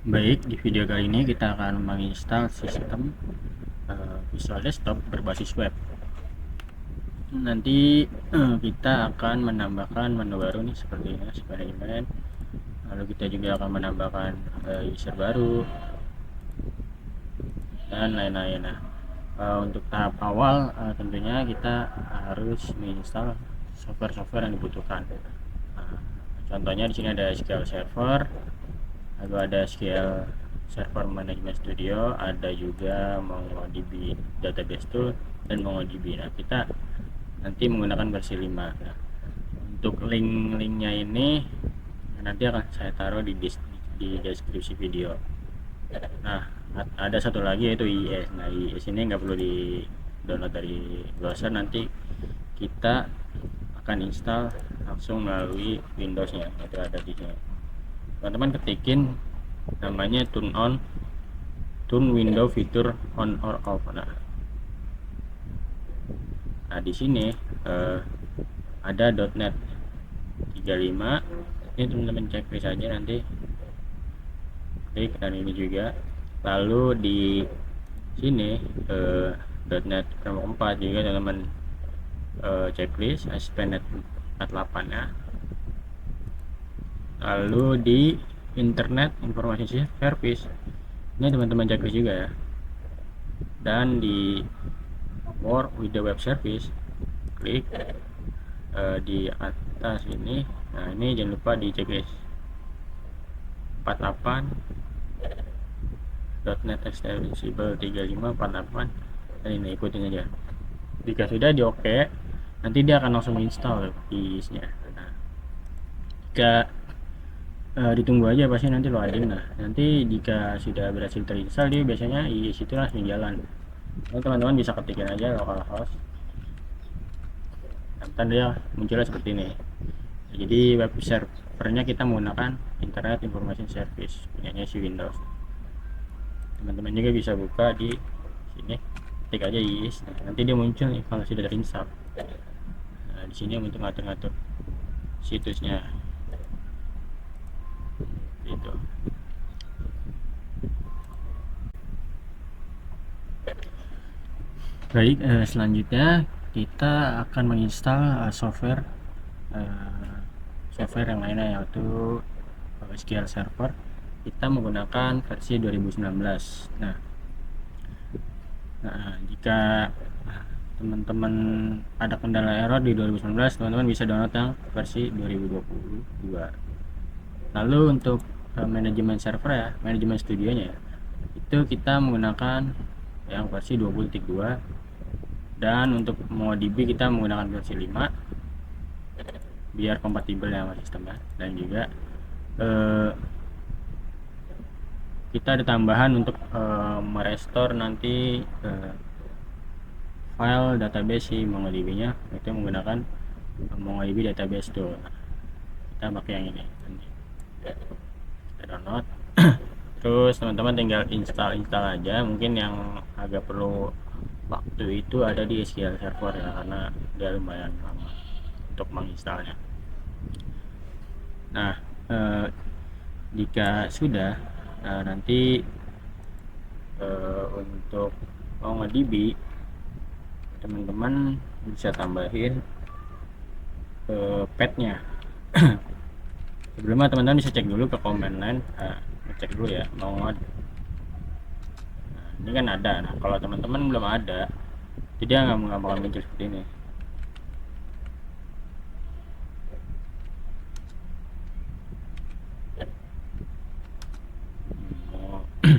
Baik, di video kali ini kita akan menginstal sistem Visual Desktop berbasis web. Nanti kita akan menambahkan menu baru nih seperti ini, manajemen. Lalu kita juga akan menambahkan user baru dan lain-lain. Nah, untuk tahap awal tentunya kita harus menginstal software-software yang dibutuhkan. Contohnya di sini ada SQL Server, lalu ada SQL Server Management Studio, ada juga MongoDB Database Tool dan MongoDB. Nah, kita nanti menggunakan versi 5. Nah, untuk link-linknya ini nanti akan saya taruh di deskripsi video. Nah, ada satu lagi yaitu IIS. Nah, IIS ini nggak perlu di download dari browser, nanti kita akan install langsung melalui Windows-nya. Itu ada di sini. Teman-teman ketikin namanya turn window fitur on or off. Nah, di sini ada .NET 35. Ini teman-teman checklist saja, nanti klik, dan ini juga. Lalu di sini .NET Framework 4 juga teman-teman checklist ASP.NET 8 ya. Lalu di Internet Information Service ini teman-teman checklist juga ya. Dan di Work with the Web Service, klik di atas ini. Nah, ini jangan lupa di checklist 48, .NET Extensible 35, 48, dan ini ikutin aja. Jika sudah di OK, nanti dia akan langsung install IIS-nya. Nah, jika ditunggu aja, pasti nanti loading. Nah, nanti jika sudah berhasil terinstall, dia biasanya IIS itu langsung jalan. Nah, teman-teman bisa ketikin aja localhost, nanti dia munculnya seperti ini. Jadi web servernya kita menggunakan Internet Information Service punyanya si Windows. Teman-teman juga bisa buka di sini, ketik aja IIS. Nah, nanti dia muncul nih kalau sudah terinstall. Nah, di sini untuk ngatur-ngatur situsnya gitu. Baik, selanjutnya kita akan menginstal software yang lainnya, yaitu SQL Server. Kita menggunakan versi 2019. Nah, jika teman-teman ada kendala error di 2019, teman-teman bisa download yang versi 2022. Lalu untuk manajemen server ya, manajemen studionya, itu kita menggunakan yang versi 20.2, dan untuk MongoDB kita menggunakan versi 5 biar kompatibel ya sama sistemnya. Dan juga kita ada tambahan untuk merestore nanti file database si MongoDB nya, itu menggunakan MongoDB Database Tool. Kita pakai yang ini, kita download. Terus teman-teman tinggal install aja. Mungkin yang agak perlu waktu itu ada di SQL Server ya, karena dia lumayan lama untuk menginstalnya. Nah, jika sudah, nanti untuk MongoDB teman-teman bisa tambahin petnya. Sebelumnya teman-teman bisa cek dulu ke command line, cek dulu ya Mongo. Nah, ini kan ada. Nah, kalau teman-teman belum ada, jadi nggak bakal muncul seperti ini.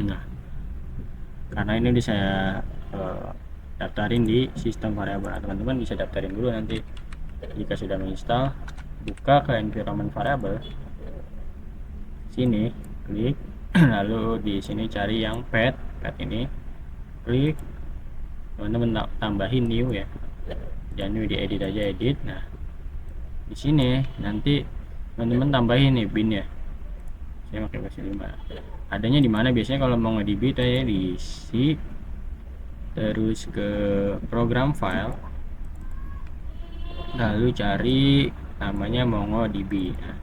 Nah, karena ini udah saya daftarin di sistem variabel. Teman-teman bisa daftarin dulu nanti. Jika sudah menginstal, buka ke environment variable, sini klik, lalu di sini cari yang pet ini, klik, teman-teman tambahin new ya, jangan new, diedit aja, edit. Nah, di sini nanti teman-teman tambahin nih bin ya, saya pakai versi 5. Adanya di mana? Biasanya kalau mau nge-DB itu ya di C, terus ke program file, lalu cari namanya MongoDB. Nah,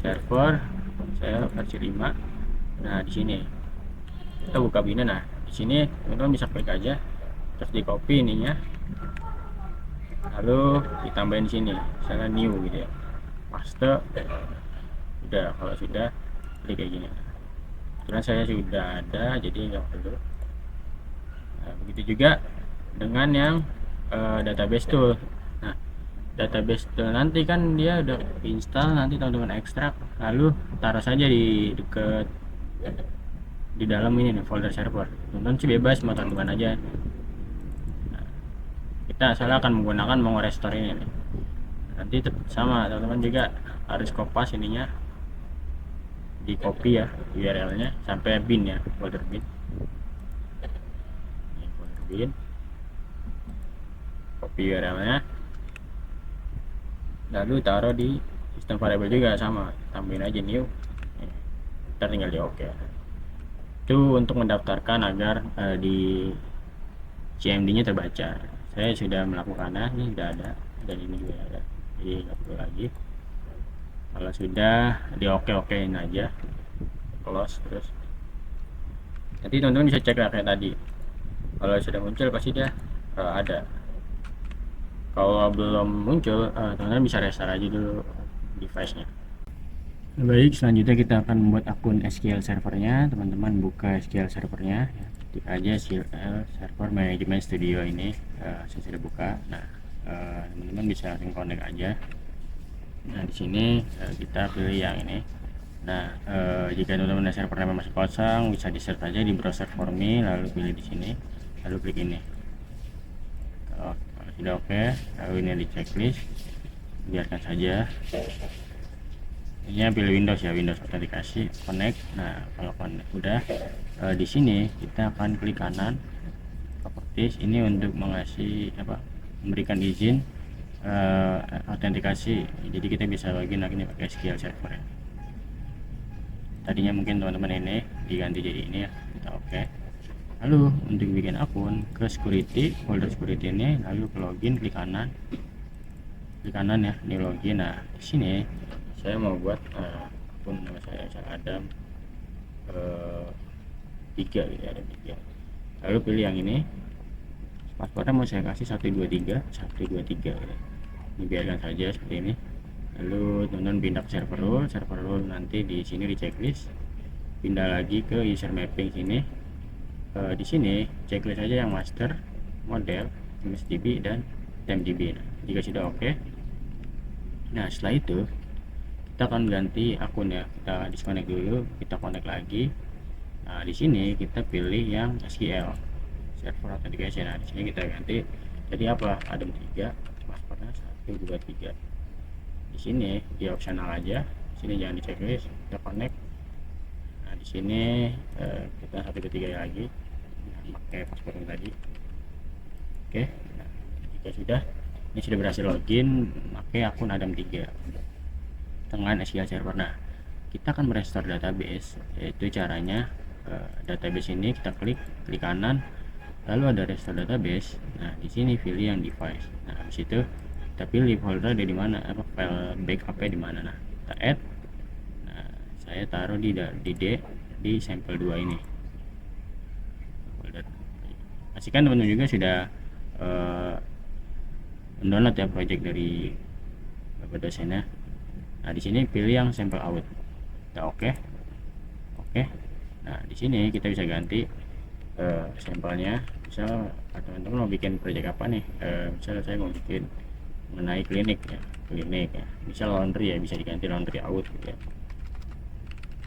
server saya versi 5, Nah di sini kita buka Bina. Nah di sini teman-teman bisa klik aja, terus di copy ininya, lalu ditambahin di sini misalnya new gitu ya, paste. Udah, kalau sudah klik kayak gini. Kebetulan saya sudah ada, jadi nggak perlu. Nah, begitu juga dengan yang database tool. Nah database tool nanti kan dia udah install, nanti teman-teman ekstrak, lalu taruh saja di dekat di dalam ini nih, folder server. Teman-teman sih bebas mau taruh mana aja. Nah, kita asal akan menggunakan mau restore ini nih. Nanti sama teman-teman juga harus kopas ininya, di copy ya URL nya sampai bin ya, folder bin. Ini folder bin, copy URL nya, lalu taruh di sistem variable juga, sama tambahin aja new. Kita tinggal di OK. Itu untuk mendaftarkan agar di CMD nya terbaca. Saya sudah melakukannya, ini sudah ada, dan ini juga ada, jadi nggak perlu lagi. Kalau sudah di OK-in aja, close. Terus nanti teman-teman bisa cek kayak tadi, kalau sudah muncul pasti dia ada. Kalau belum muncul, teman-teman bisa restart aja dulu device-nya. Baik, selanjutnya kita akan membuat akun SQL servernya. Teman-teman buka SQL servernya, ketik aja SQL Server Management Studio ini. Saya sudah buka. Nah, teman-teman bisa langsung connect aja. Nah, di sini kita pilih yang ini. Nah, jika teman-teman servernya masih kosong, bisa di search aja di browser for me, lalu pilih di sini, lalu klik ini. Kalau sudah oke, lalu ini di checklist, biarkan saja. Ini pilih Windows ya, Windows autentikasi, connect. Nah, kalau connect udah, di sini kita akan klik kanan properties ini untuk memberikan izin autentikasi. Jadi kita bisa login lagi nih pakai SQL Server ya. Tadinya mungkin teman-teman ini diganti jadi ini ya, kita oke. Lalu untuk bikin akun, ke security, folder security ini, lalu ke login, klik kanan ya, new login. Nah di sini saya mau buat akun, nama saya Adam 3 gitu ya, ada 3. Lalu pilih yang ini, passwordnya mau saya kasih 123 gitu. Ini biarkan saja seperti ini. Lalu teman-teman pindah ke server role, nanti di sini di checklist, pindah lagi ke user mapping sini. Di sini checklist aja yang master, model, MSDB dan TMDB. Nah, jika sudah oke, nah setelah itu kita akan ganti akun ya. Kita disconnect dulu, kita connect lagi. Nah di sini kita pilih yang SQL Server Authentication. Nah di sini kita ganti jadi apa? Adam 3, passwordnya 123. Di sini di optional aja, di sini jangan di checklist, kita connect. Nah di sini kita 123 lagi, pakai password tadi. Oke, nah, jika sudah, ini sudah berhasil login pakai akun Adam 3 dengan SQL Server. Nah kita akan merestore database, yaitu caranya database ini kita klik kanan, lalu ada restore database. Nah di sini pilih yang device. Nah habis itu kita pilih folder ada di mana, file backupnya di mana. Nah kita add. Nah saya taruh di D, di sampel 2 ini folder. Pastikan teman-teman juga sudah mendownload ya project dari bapak dosennya. Nah di sini pilih yang sampel out. Kita oke. Nah di sini kita bisa ganti sampelnya. Misal teman-teman mau bikin project apa nih, misalnya saya mau bikin mengenai klinik ya, misal laundry ya, bisa diganti laundry out gitu ya.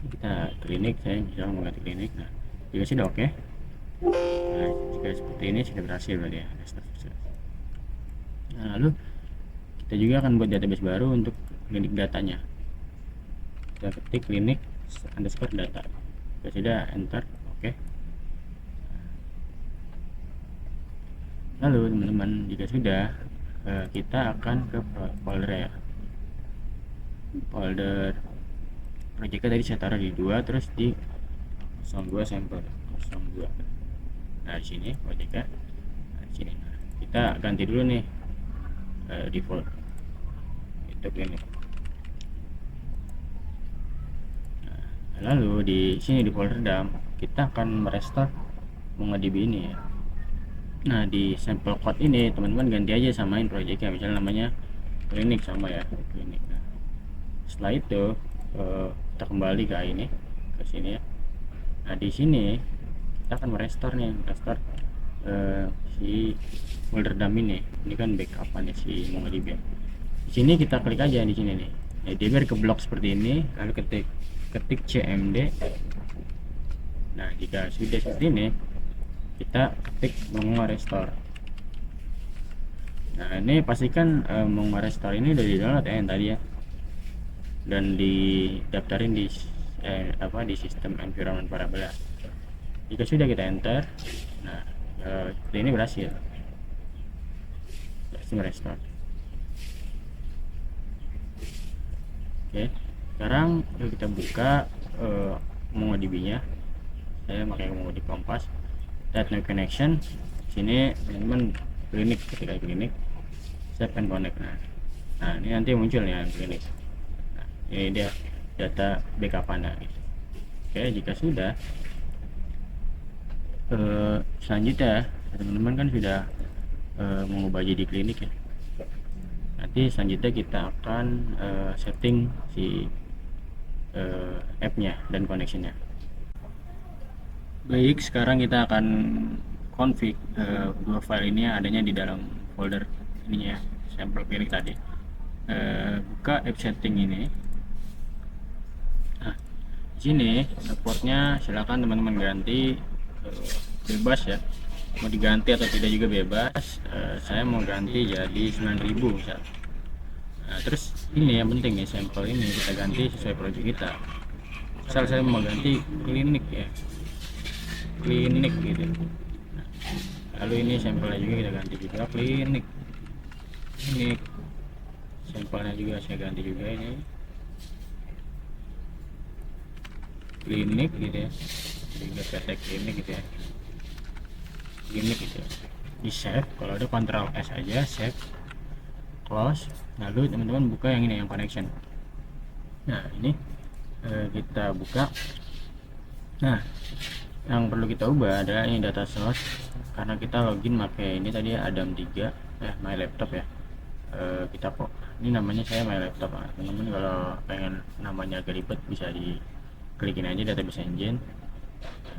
Kita klinik, saya bisa mengganti klinik. Nah jika sudah oke, nah jika seperti ini sudah berhasil berarti ya. Nah lalu kita juga akan buat database baru untuk klinik datanya. Kita ketik klinik underscore data, jika sudah enter oke. Lalu teman-teman jika sudah, kita akan ke folder ya, folder projectnya tadi saya taruh di 2, terus di 02 sampel 02. Nah di sini projectnya, nah di sini. Nah, kita ganti dulu nih default itu klinik. Nah Lalu di sini di folder dump kita akan merestore MongoDB ini ya. Nah di sampel code ini teman-teman ganti aja samain projectnya, misalnya namanya klinik sama ya klinik. Nah, setelah itu kita kembali ke ini, ke sini ya. Nah di sini kita akan merestore nih, merestore si folder dump ini kan backupannya si MongoDB. Di sini kita klik aja di sini nih. Nah, dia biar ke blok seperti ini, lalu ketik cmd. Nah jika sudah seperti ini, kita ketik Mongo restore. Nah ini pastikan Mongo restore ini udah di download ya yang tadi ya, dan didaftarin di di sistem environment variable. Jika sudah kita enter, nah ini berhasil merestore. Oke, sekarang kita buka MongoDB nya. Saya pakai MongoDB Kompas. That no connection. Sini teman-teman klinik, ketika klinik save and connect. Nah ini nanti muncul ya klinik. Nah, ini dia data backupannya gitu. Oke, jika sudah selanjutnya teman-teman kan sudah mengubah jadi klinik ya. Nanti selanjutnya kita akan setting si app-nya dan connection-nya. Baik, sekarang kita akan config dua file ini adanya di dalam folder ini ya, sampel klinik tadi. Buka app setting ini. Nah, di sini portnya silakan teman-teman ganti bebas ya, mau diganti atau tidak juga bebas. Saya mau ganti jadi 9000 misal. Nah, terus ini yang penting nih, sampel ini kita ganti sesuai project kita. Misal saya mau ganti klinik ya, klinik gitu. Nah, lalu ini sampelnya juga kita ganti juga klinik. Sampelnya juga saya ganti juga ini klinik gitu ya, juga PT klinik gitu ya, klinik gitu ya. Di save, kalau ada Ctrl S aja, save, close. Lalu teman-teman buka yang ini, yang connection. Nah ini kita buka. Nah yang perlu kita ubah adalah ini data source, karena kita login pakai ini tadi ya, Adam 3 my laptop ya. Kita kok ini namanya saya my laptop. Teman-teman kalau pengen namanya agak ribet bisa diklikin aja database engine.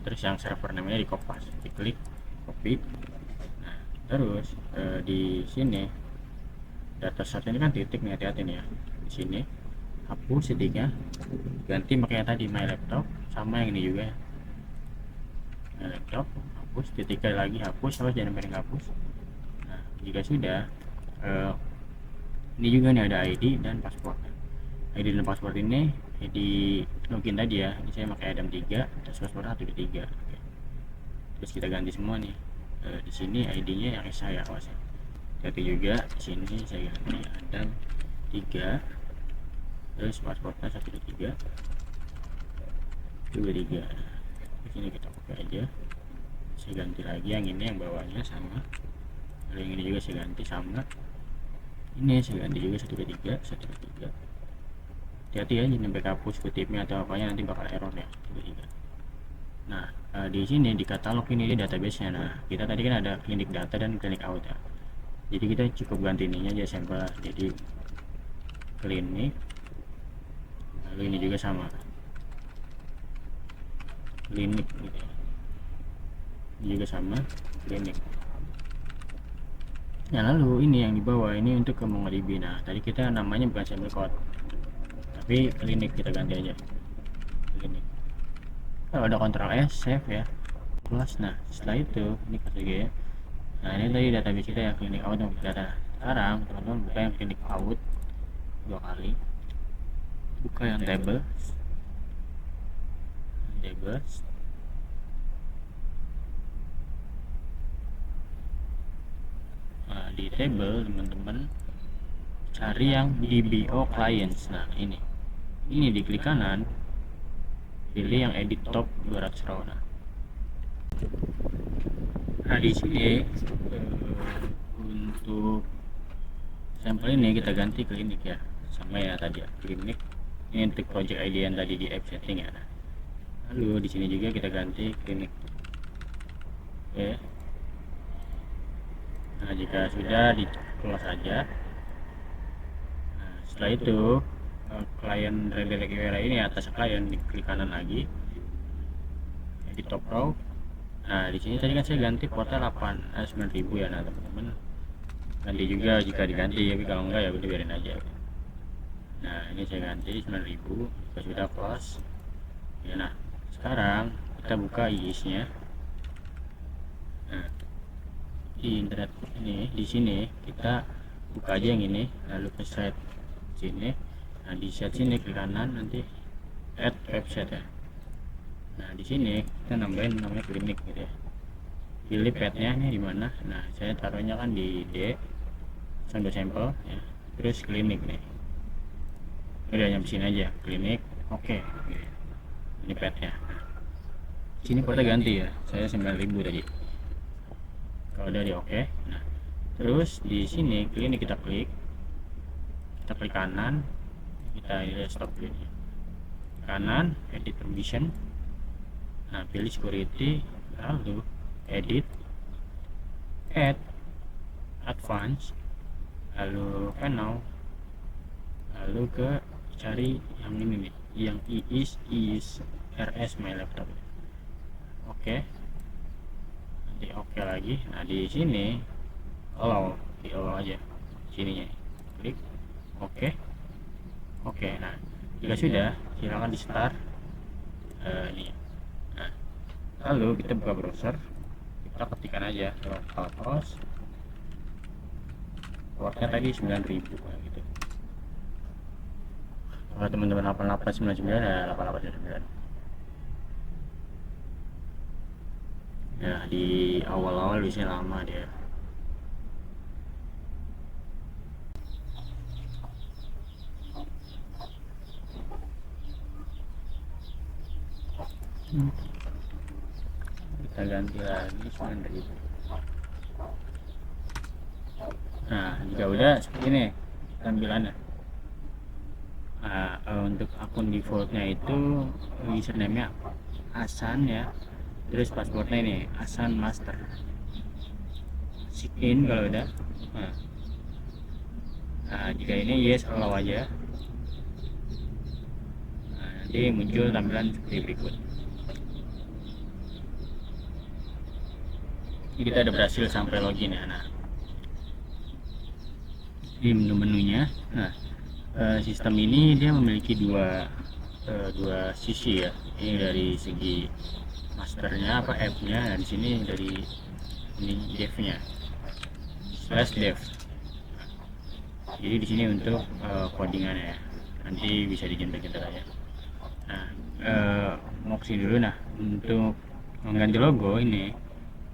Terus yang server namanya di Kompas, diklik copy. Nah terus di sini data source ini kan titik nih, hati-hati nih ya. Di sini hapus titiknya, ganti makanya tadi my laptop, sama yang ini juga ya, my laptop, hapus titiknya lagi, hapus, awas jangan sampai hapus. Nah jika sudah ini juga nih ada ID dan password. ID dan password ini di login tadi ya, ini saya pakai Adam 3, terus password 123. Oke. Terus kita ganti semua nih. Di sini ID-nya yang saya awas ya. Jadi juga di sini saya ganti Adam 3, terus passwordnya 123 23. Di sini kita pakai aja. Saya ganti lagi yang ini, yang bawahnya sama. Lalu yang ini juga saya ganti sama. Ini saya ganti juga 123. Hati-hati ya, jangan sampai hapus kutipnya atau apanya, nanti bakal error ya 123. Nah di sini di katalog ini di database nya. Nah kita tadi kan ada klinik data dan klinik out ya, jadi kita cukup ganti ininya aja sampel jadi klinik. Lalu ini juga sama klinik gitu ya. Ini juga sama klinik. Nah lalu ini yang di bawah ini untuk ke MongoDB. Nah tadi kita namanya bukan sampel code tapi klinik, kita ganti aja klinik. Kalau ada Ctrl S, save ya, plus. Nah setelah itu ini kasih ya. Nah ini tadi database kita yang klinik out yang data. Sekarang teman-teman buka yang klinik out 2 kali, buka yang tables. Nah di table teman-teman cari yang DBO clients. Nah ini diklik kanan, pilih yang edit top 200 row. Nah di sini untuk sampel ini kita ganti klinik ya, sama ya tadi ya klinik. Ini untuk project ID yang tadi di app setting ya. Lalu di sini juga kita ganti klinik. Oke. Nah, jika sudah di close saja. Nah, setelah itu klien Redirect URL ini atas klien diklik kanan lagi di top row. Nah, di sini tadi kan saya ganti portal 9.000 ya. Nah, teman-teman ganti juga jika diganti, tapi kalau enggak ya udah biarin aja. Nah, ini saya ganti 9.000 jika sudah close. Ya, nah, sekarang kita buka IIS-nya. Nah, di internet ini di sini kita buka aja yang ini, lalu ke set sini. Nah, di set sini klik kanan, nanti add website ya. Nah, di sini kita nambahin namanya klinik gitu ya. Pilih petnya ini di mana. Nah, saya taruhnya kan di D sambil sampel ya. Terus klinik nih. Udah nyampe sini aja, klinik. Oke. Ini petnya. Nah, sini portnya ganti ya. Saya 9.000 tadi. Kalau udah di oke. Nah, terus di sini klinik kita klik kanan, kita ini stop dulu ini. Kanan edit permission. Nah, pilih security, lalu edit, add, advance, lalu panel, lalu ke cari yang ini nih, yang is rs my laptop. Oke. Nanti oke lagi. Nah, di sini allow, di allow aja sininya, klik oke. Nah, jika sudah silakan di start ini. Nah, lalu kita buka browser, kita ketikkan aja localhost portnya tadi 9.000 gitu. Kalau teman-teman 8899 ya 8899. Ya, di awal-awal biasanya lama dia. Kita ganti lagi 9.000. Nah, jika udah seperti ini tampilannya. Nah, untuk akun defaultnya itu username-nya Hasan ya, terus passwordnya ini Hasan Master. Sign kalau udah. Nah, jika ini yes allow aja. Nah, nanti muncul tampilan seperti berikut. Ini kita udah berhasil sampai login ya. Nah, di menu-menunya, nah sistem ini dia memiliki dua sisi ya. Ini dari segi masternya apa app-nya, dan di sini dari ini dev-nya /dev. Jadi di sini untuk codingannya ya. Nanti bisa dijenter-jenter aja. Nah, mau kesini dulu. Nah, untuk mengganti logo ini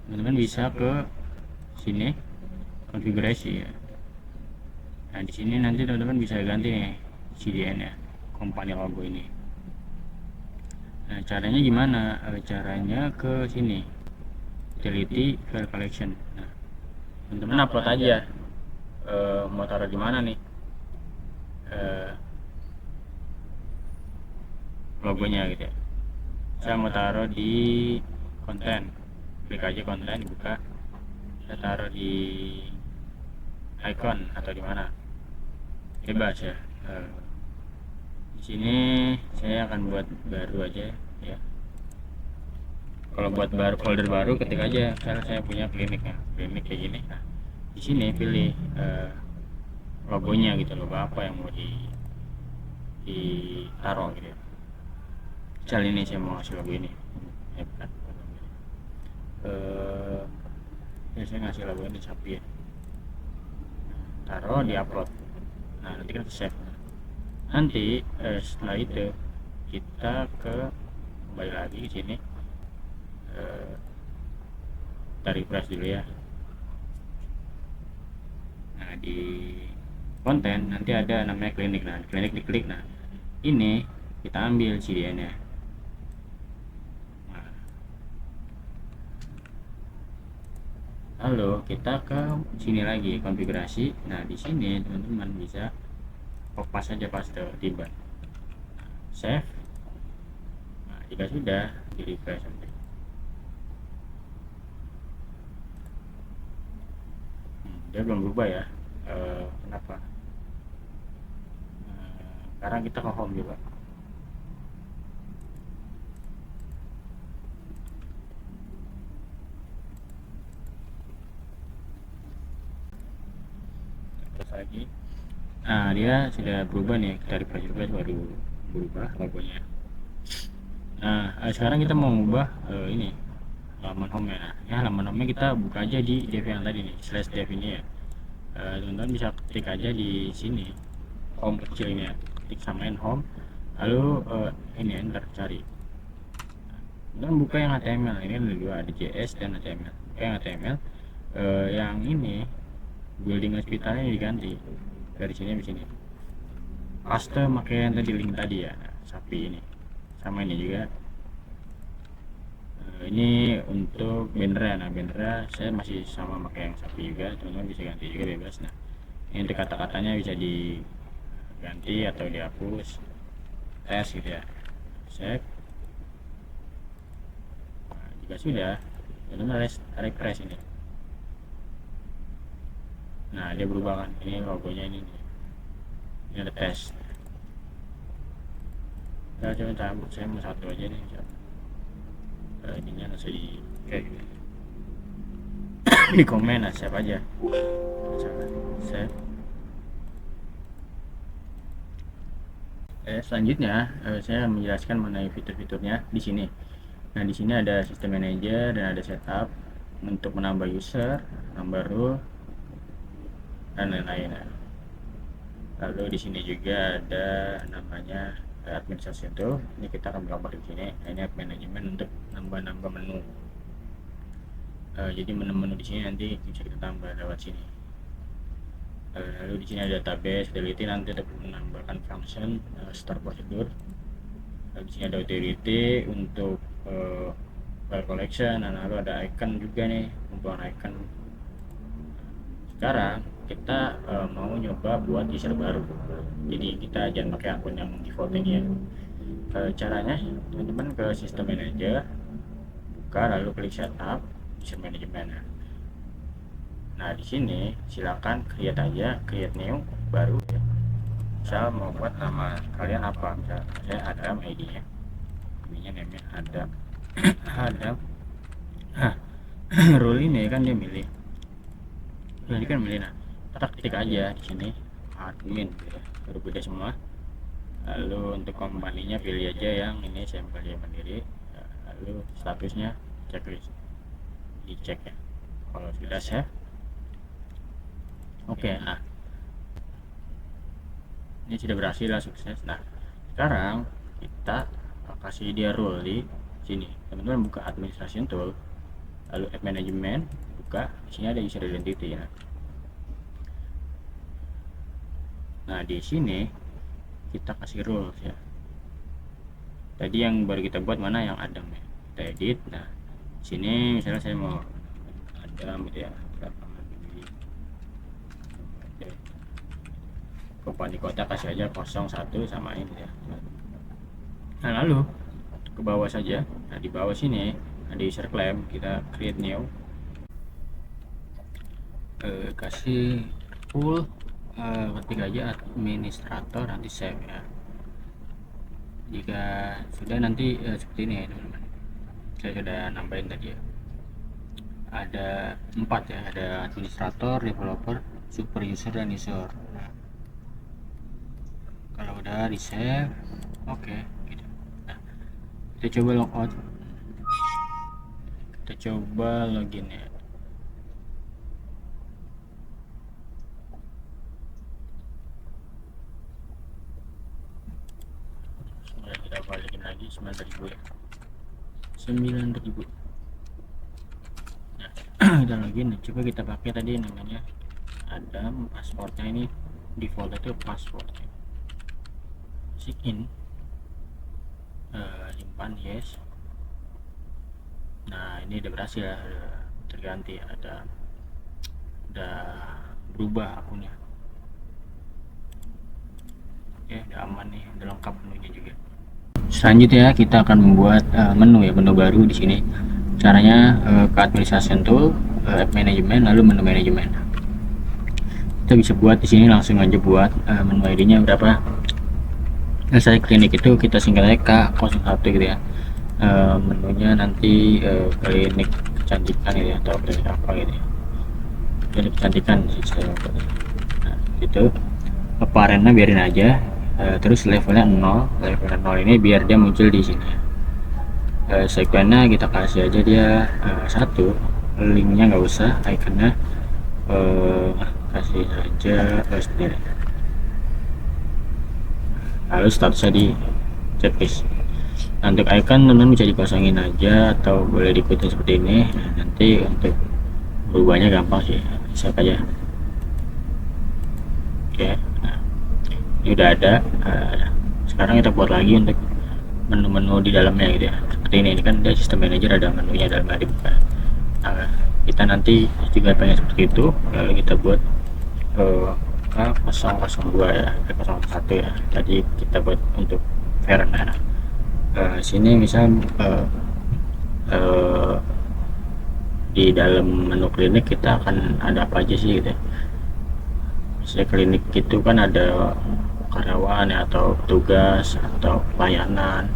teman-teman bisa ke sini konfigurasi ya. Nah, di sini nanti teman-teman bisa ganti nih CDN ya, company logo ini. Nah, caranya gimana? Caranya ke sini utility file collection. Nah, teman-teman upload aja mau taruh di mana nih logonya gitu ya. Saya mau taruh di konten, klik aja konten, dibuka. Saya taruh di icon atau di mana, bebas ya. Di sini saya akan buat baru aja ya. Kalau buat folder baru, ketik aja saya punya klinik kayak gini. Nah, di sini pilih logonya gitu, logo apa yang mau ditaruh gitu. Misal ini saya mau ngasih logo ini ya, bukan ya, saya ngasih logo ini sapi ya. Taruh di upload. Nah, nanti kita save. Nanti setelah itu kita kembali lagi ke sini, kita refresh dulu ya. Nah, di konten nanti ada namanya klinik. Nah, klinik diklik. Nah, ini kita ambil CDN nya. Nah, lalu kita ke sini lagi konfigurasi. Nah, di sini teman-teman bisa pas saja pas tiba save. Nah, jika sudah, di refresh nanti. Dia belum berubah ya. Kenapa? Sekarang kita ke home juga. Terus lagi, nah dia sudah berubah nih, kita refresh baru berubah logonya. Nah sekarang kita mau ubah ini halaman home nya. Nah ya, halaman home nya kita buka aja di dev yang tadi nih, slash dev ini ya. Teman-teman bisa ketik aja di sini home kecil ini ya, ketik samain home, lalu ini enter cari. Dan buka yang HTML, ini ada dua, ada JS dan HTML. Buka yang HTML, yang ini building hospitalnya diganti dari sini ke sini, paste pakai yang tadi link tadi ya. Nah, sapi ini sama ini juga. Ini untuk banner. Nah banner saya masih sama pakai yang sapi juga, teman-teman bisa ganti juga bebas. Nah ini untuk kata-katanya bisa diganti atau dihapus, tes gitu ya, save. Nah, jika sudah, teman-teman refresh ini. Nah dia berubah kan, ini logonya ini nih. Ini ada tes. Saya coba cabut, saya mau satu aja nih. Ininya masih kayak gitu. Di komen lah, save aja. Save. Selanjutnya saya menjelaskan mengenai fitur-fiturnya di sini. Nah di sini ada sistem manager dan ada setup untuk menambah user, nambah role dan lain-lain. Lalu di sini juga ada namanya administrasi itu. Ini kita akan berapa di sini. Nah, ini manajemen untuk nambah-nambah menu. Jadi menu-menu di sini nanti bisa kita tambah lewat sini. Lalu di sini ada database, utility nanti untuk menambahkan function, store procedure. Lalu di sini ada utility untuk file collection, dan lalu ada icon juga nih, kumpulan icon. Sekarang kita mau nyoba buat user baru, jadi kita jangan pakai akun yang default ini ya. Caranya teman-teman ke sistem manager, buka, lalu klik setup user management. Nah di sini silakan create aja, create new baru ya. Misal mau buat nama kalian apa, misal saya Adam ID nya, ininya namanya Adam. Adam. Role ini kan dia milih, jadi kan milih. Nah kita ketik aja di sini admin gitu, baru beda semua. Lalu untuk kompaninya pilih aja yang ini, saya pilih mandiri. Lalu statusnya checklist, dicek ya. Kalau sudah save, oke. Nah ini sudah berhasil lah, sukses. Nah sekarang kita kasih dia role di sini. Teman-teman buka administration tool, lalu app management, buka. Di sini ada user identity ya. Nah di sini kita kasih rules ya. Tadi yang baru kita buat mana yang Adam ya, kita edit. Nah sini misalnya saya mau Adam gitu ya, kompani kota kasih aja 01 sama ini ya. Nah lalu ke bawah saja. Nah di bawah sini ada user claim, kita create new, kasih full, ketik aja administrator, nanti save ya. Jika sudah nanti seperti ini ya teman-teman, saya sudah nambahin tadi ya, ada 4 ya, ada administrator, developer, super user, dan user. Kalau udah di save, oke gitu. Nah, kita coba logout, kita coba login ya. Kita balikin lagi 9.000 ya, 9.000. Nah kita login, coba kita pakai tadi namanya Adam, passwordnya ini default itu passwordnya, sign in, simpan yes. Nah ini udah berhasil ya, terganti, udah berubah akunnya. Oke, udah aman nih, udah lengkap menunya juga. Selanjutnya kita akan membuat menu ya, menu baru di sini. Caranya ke administration tool, app management, lalu menu manajemen. Kita bisa buat di sini langsung aja buat menu ID-nya berapa. Saya klinik itu kita singkat aja K01 gitu ya. Menunya nanti klinik kecantikan gitu ya, atau klinik apa gitu ya. Klinik kecantikan sih saya buat. Nah, itu parennya biarin aja. Terus levelnya 0, levelnya 0 ini biar dia muncul di sini. Sequennya kita kasih aja dia 1, linknya nggak usah, iconnya kasih saja sendiri. Lalu statusnya di checklist. Untuk icon teman-teman bisa dikosongin aja atau boleh diikutin seperti ini. Nanti untuk berubahnya gampang sih, siap aja. Oke, nah ini udah ada. Sekarang kita buat lagi untuk menu-menu di dalamnya gitu ya, seperti ini kan dia sistem manager, ada menunya dalam dibuka. Nah, kita nanti juga pengen seperti itu, lalu kita buat K002 ya, K01 ya, tadi kita buat untuk Verna. Sini misal di dalam menu klinik kita akan ada apa aja sih gitu ya. Misalnya klinik itu kan ada karyawan ya, atau tugas atau pelayanan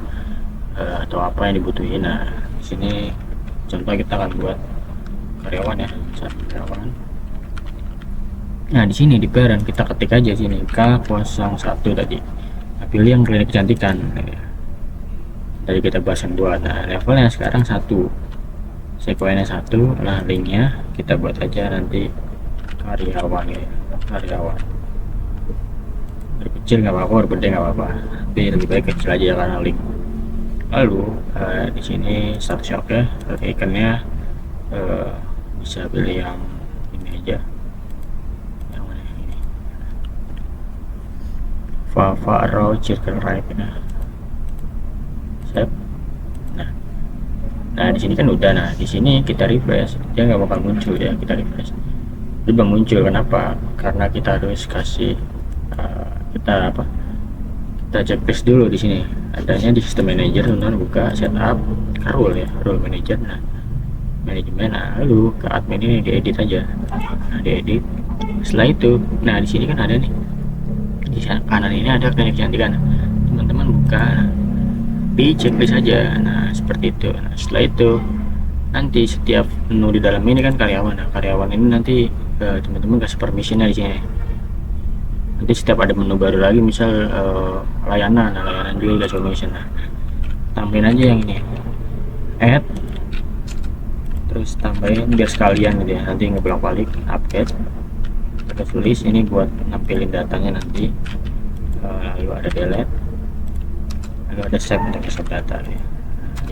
atau apa yang dibutuhin. Nah di sini contoh kita akan buat karyawan ya, karyawan. Nah di sini di parent kita ketik aja sini K01 tadi. Nah, pilih yang klinik kecantikan. Tadi kita bahas yang buat. Nah levelnya sekarang 1, sekuennya 1, nah linknya kita buat aja nanti karyawan ya, karyawan. Kecil nggak apa-apa, gede nggak apa-apa, tapi lebih baik kecil aja karena link. Lalu di sini statusnya oke, ikonnya bisa pilih yang ini aja, yang mana ini, Favaro Circle Right. Save. Nah di sini kan udah. Nah di sini kita refresh, dia nggak bakal muncul ya. Kita refresh, dia belum muncul. Kenapa? Karena kita harus kasih kita checklist dulu. Di sini adanya di sistem manager, teman buka setup role ya, role manager. Nah manajemen, nah lalu ke admin ini diedit aja. Nah diedit, setelah itu nah di sini kan ada nih, di kanan ini ada klinik kecantikan, teman-teman buka di checklist aja. Nah seperti itu. Nah setelah itu nanti setiap menu di dalam ini kan karyawan. Nah karyawan ini nanti teman-teman kasih permissionnya di sini. Nanti setiap ada menu baru lagi, misal layanan, nah layanan juga kasih permission. Nah tambahin aja yang ini, add, terus tambahin biar sekalian gitu ya, nanti ngebolak balik update. Kita tulis ini buat nampilin datanya nanti. Lalu ada delete, lalu ada save untuk save data ya.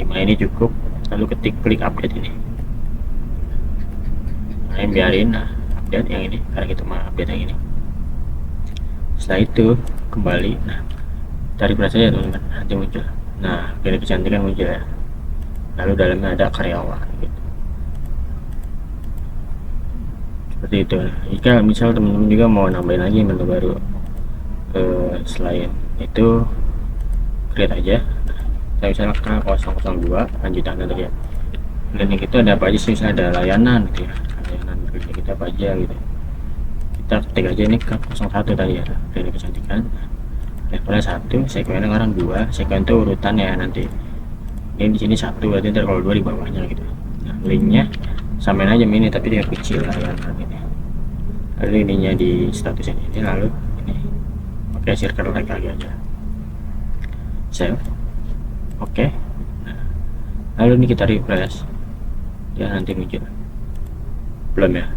5 ini cukup, lalu klik update ini. Nah ini biarin, nah update yang ini karena kita mau update yang ini. Setelah itu kembali, nah cari beras aja teman-teman, nanti muncul. Nah klinik kecantikan muncul ya, lalu dalamnya ada karyawan gitu. Seperti itu. Jika misal teman-teman juga mau nambahin lagi menu baru selain itu, create aja. Saya misalnya K002 lanjutan tadi ya, klinik itu ada apa aja sih, misalnya ada layanan gitu ya, layanan klinik kita apa aja gitu. Kita ketik aja ini K01 tadi ya, klinik kecantikan, levelnya 1, sekuennya sekarang 2, sekuen itu urutannya ya nanti. Ini di sini 1, berarti ntar kalau 2 di bawahnya gitu. Nah linknya samain aja ini, tapi dia kecil layanan ini. Lalu ininya di status ini, lalu ini oke, circle like lagi aja, save. Oke. Nah, lalu ini kita refresh, ya nanti muncul. Belum ya,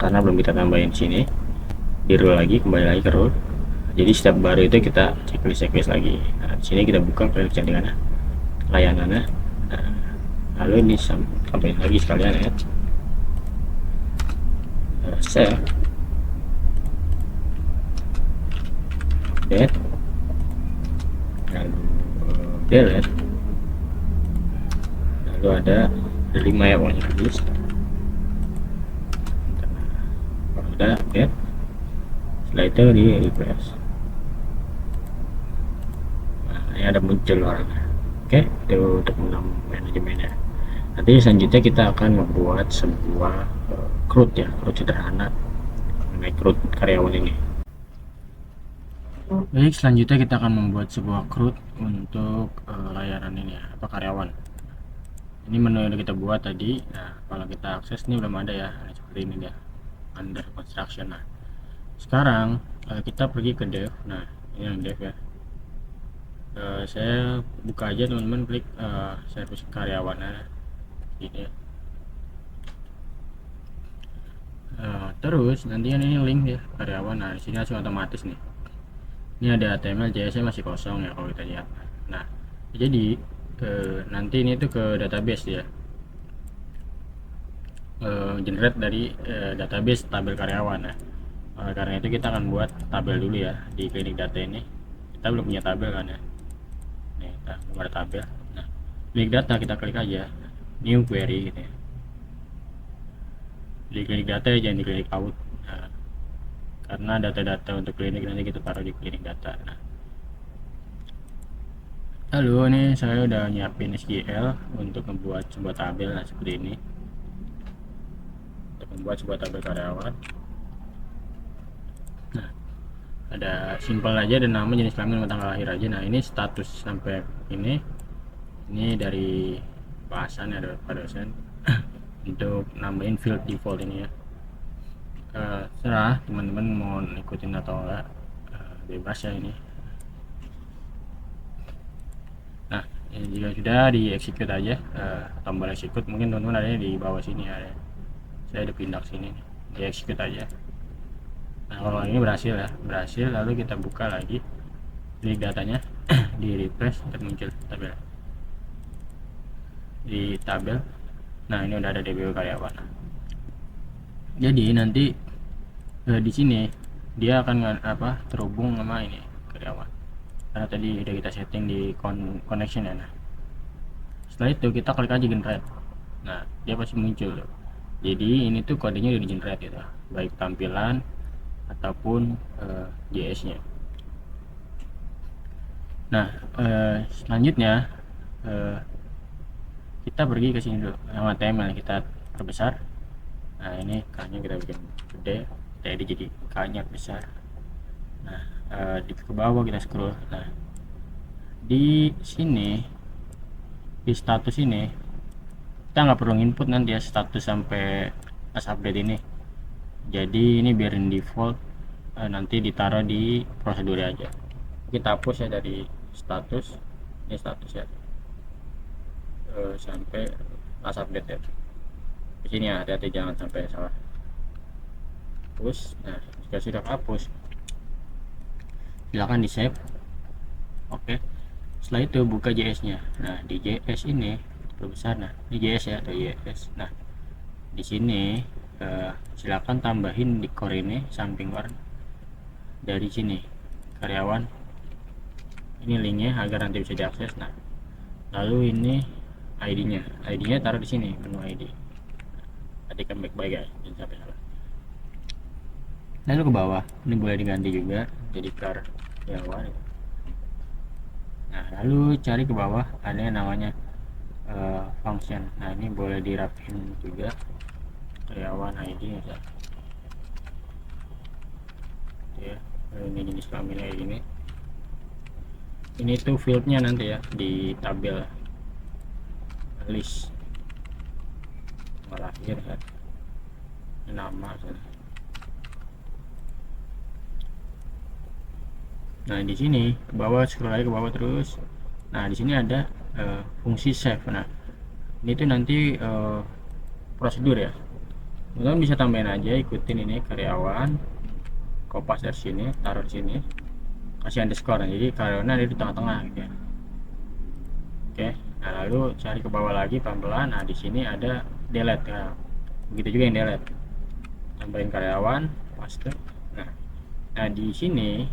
karena belum kita tambahin sini. Di rule lagi, kembali lagi ke rule. Jadi setiap baru itu kita checklist lagi. Nah di sini kita buka klinik kecantikan layanannya. Nah, lalu ini tambahin lagi sekalian ya, save, update, lalu delete, lalu ada 5 ya pokoknya habis. Kalau udah update, setelah itu di refresh. Nah ya ada muncul orangnya. Oke, itu untuk manajemennya. Nanti selanjutnya kita akan membuat sebuah CRUD ya, CRUD sederhana mengenai CRUD karyawan ini. Baik, selanjutnya kita akan membuat sebuah CRUD untuk layanan ini ya, apa karyawan. Ini menu yang kita buat tadi. Nah, kalau kita akses ini belum ada ya, ini seperti ini ya, under construction. Nah, sekarang kita pergi ke dev. Nah, ini yang dev ya. Saya buka aja teman-teman, klik servis karyawan ini ya. Terus nanti ini link ya karyawan. Nah, di sini langsung otomatis nih. Ini ada HTML, JS masih kosong ya kalau kita lihat. Nah, jadi nanti ini tuh ke database ya, generate dari database tabel karyawan. Nah, karena itu kita akan buat tabel dulu ya di klinik data ini. Kita belum punya tabel kan ya. Nih, kita belum ada tabel. Nah, klinik data kita klik aja new query gitu ya. Di klinik data ya, jangan di klinik out. Nah, karena data-data untuk klinik nanti kita taruh di klinik data. Nah, lalu ini saya udah nyiapin SQL untuk membuat sebuah tabel seperti ini, untuk membuat sebuah tabel karyawan. Nah, ada simpel aja, dan nama, jenis kelamin, sama tanggal lahir aja. Nah, ini status sampai ini dari bahasan ya, dari dosen untuk nambahin field default ini ya. Serah teman-teman mau ikutin atau enggak, bebas ya ini. Nah, ini jika sudah di execute aja, tombol execute, mungkin teman-teman ada di bawah sini ya. Saya ada pindah sini, di execute aja. Nah, kalau ini berhasil ya, berhasil. Lalu kita buka lagi klik datanya di refresh, untuk muncul tabel di tabel. Nah, ini udah ada DBO karyawan. Jadi nanti di sini dia akan terhubung sama ini karyawan, karena tadi udah kita setting di connection ya. Nah, setelah itu kita klik aja generate. Nah, dia pasti muncul. Jadi ini tuh kodenya udah di generate gitu, baik tampilan ataupun JS nya. Nah, selanjutnya kita pergi ke sini dulu, yang HTML kita perbesar. Nah, ini K-nya kita bikin gede, jadi K-nya besar. Nah, di ke bawah kita scroll. Nah, di sini di status ini kita nggak perlu input nanti ya status sampai pas update ini. Jadi ini biarin default, nanti ditaruh di prosedur aja. Kita hapus ya dari status, ini status ya, sampai pas update ya. Di sini ya, hati-hati jangan sampai salah. Hapus. Nah, jika sudah hapus, silakan di save. Oke. Setelah itu buka JS nya. Nah, di JS ini perbesar. Nah, ini JS ya, atau JS. Nah, di sini silakan tambahin di core ini, samping core, dari sini karyawan. Ini linknya agar nanti bisa diakses. Nah, lalu ini ID-nya taruh di sini, menu ID. Perhatikan baik-baik ya, jangan sampai salah. Lalu ke bawah, ini boleh diganti juga jadi karyawan. Nah, lalu cari ke bawah, ada yang namanya function. Nah, ini boleh dirapin juga, karyawan ID ya. Ini jenis kelamin kayak gini. Ini tuh fieldnya nanti ya di tabel list, lahir ya, nama. Nah, di sini ke bawah, scroll lagi ke bawah terus. Nah, di sini ada fungsi save. Nah, ini tuh nanti prosedur ya, teman-teman bisa tambahin aja, ikutin ini karyawan, kopas dari sini, taruh di sini, kasih underscore. Nah, jadi karyawan ada di tengah-tengah gitu ya. Oke. Nah, lalu cari ke bawah lagi pelan-pelan. Nah, di sini ada delete. Nah, begitu juga yang delete, tambahin karyawan, paste. Nah, di sini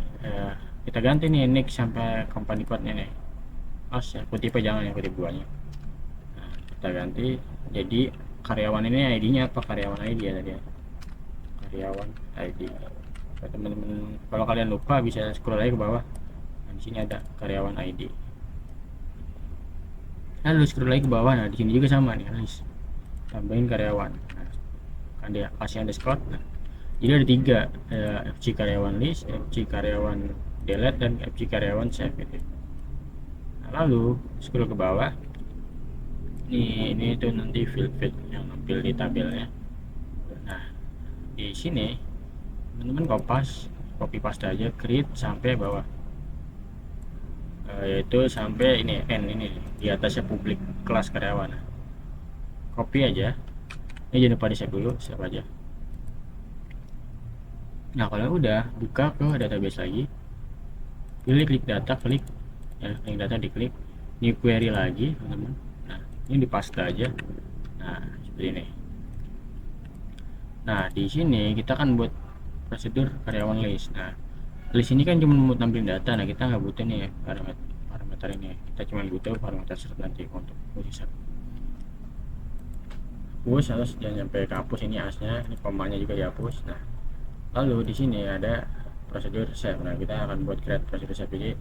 kita ganti nih nick sampai company code-nya nih. Ya, kutip jangan ya, kutip duanya. Nah, kita ganti jadi karyawan ini ID-nya apa, karyawan ID ya tadi ya, karyawan ID. Teman-teman kalau kalian lupa bisa scroll lagi ke bawah. Nah, di sini ada karyawan ID. Lalu scroll lagi ke bawah. Nah di sini juga sama nih, list, tambahin karyawan. Nah, kan dia kasih underscore. Nah, jadi ada 3, FC karyawan list, FC karyawan delete, dan FC karyawan save gitu. Nah, lalu scroll ke bawah. Ini tuh nanti field yang nampil di tabelnya. Nah di sini teman-teman copy paste aja, create sampai bawah, yaitu sampai ini N, ini di atasnya publik kelas karyawan. Copy aja, ini jangan lupa di save dulu, save aja. Nah kalau udah, buka ke database lagi, pilih klik data, klik ya, link data diklik, new query lagi teman-teman. Nah ini di paste aja. Nah seperti ini. Nah di sini kita kan buat prosedur karyawan list. Nah list ini kan cuma mau tampilin data. Nah kita nggak butuh nih parameter ini, kita cuma butuh parameter set nanti untuk posisi set. Hapus, harus jangan sampai kehapus ini asnya, ini komanya juga dihapus. Nah lalu di sini ada prosedur save. Nah kita akan buat create prosedur save. Jadi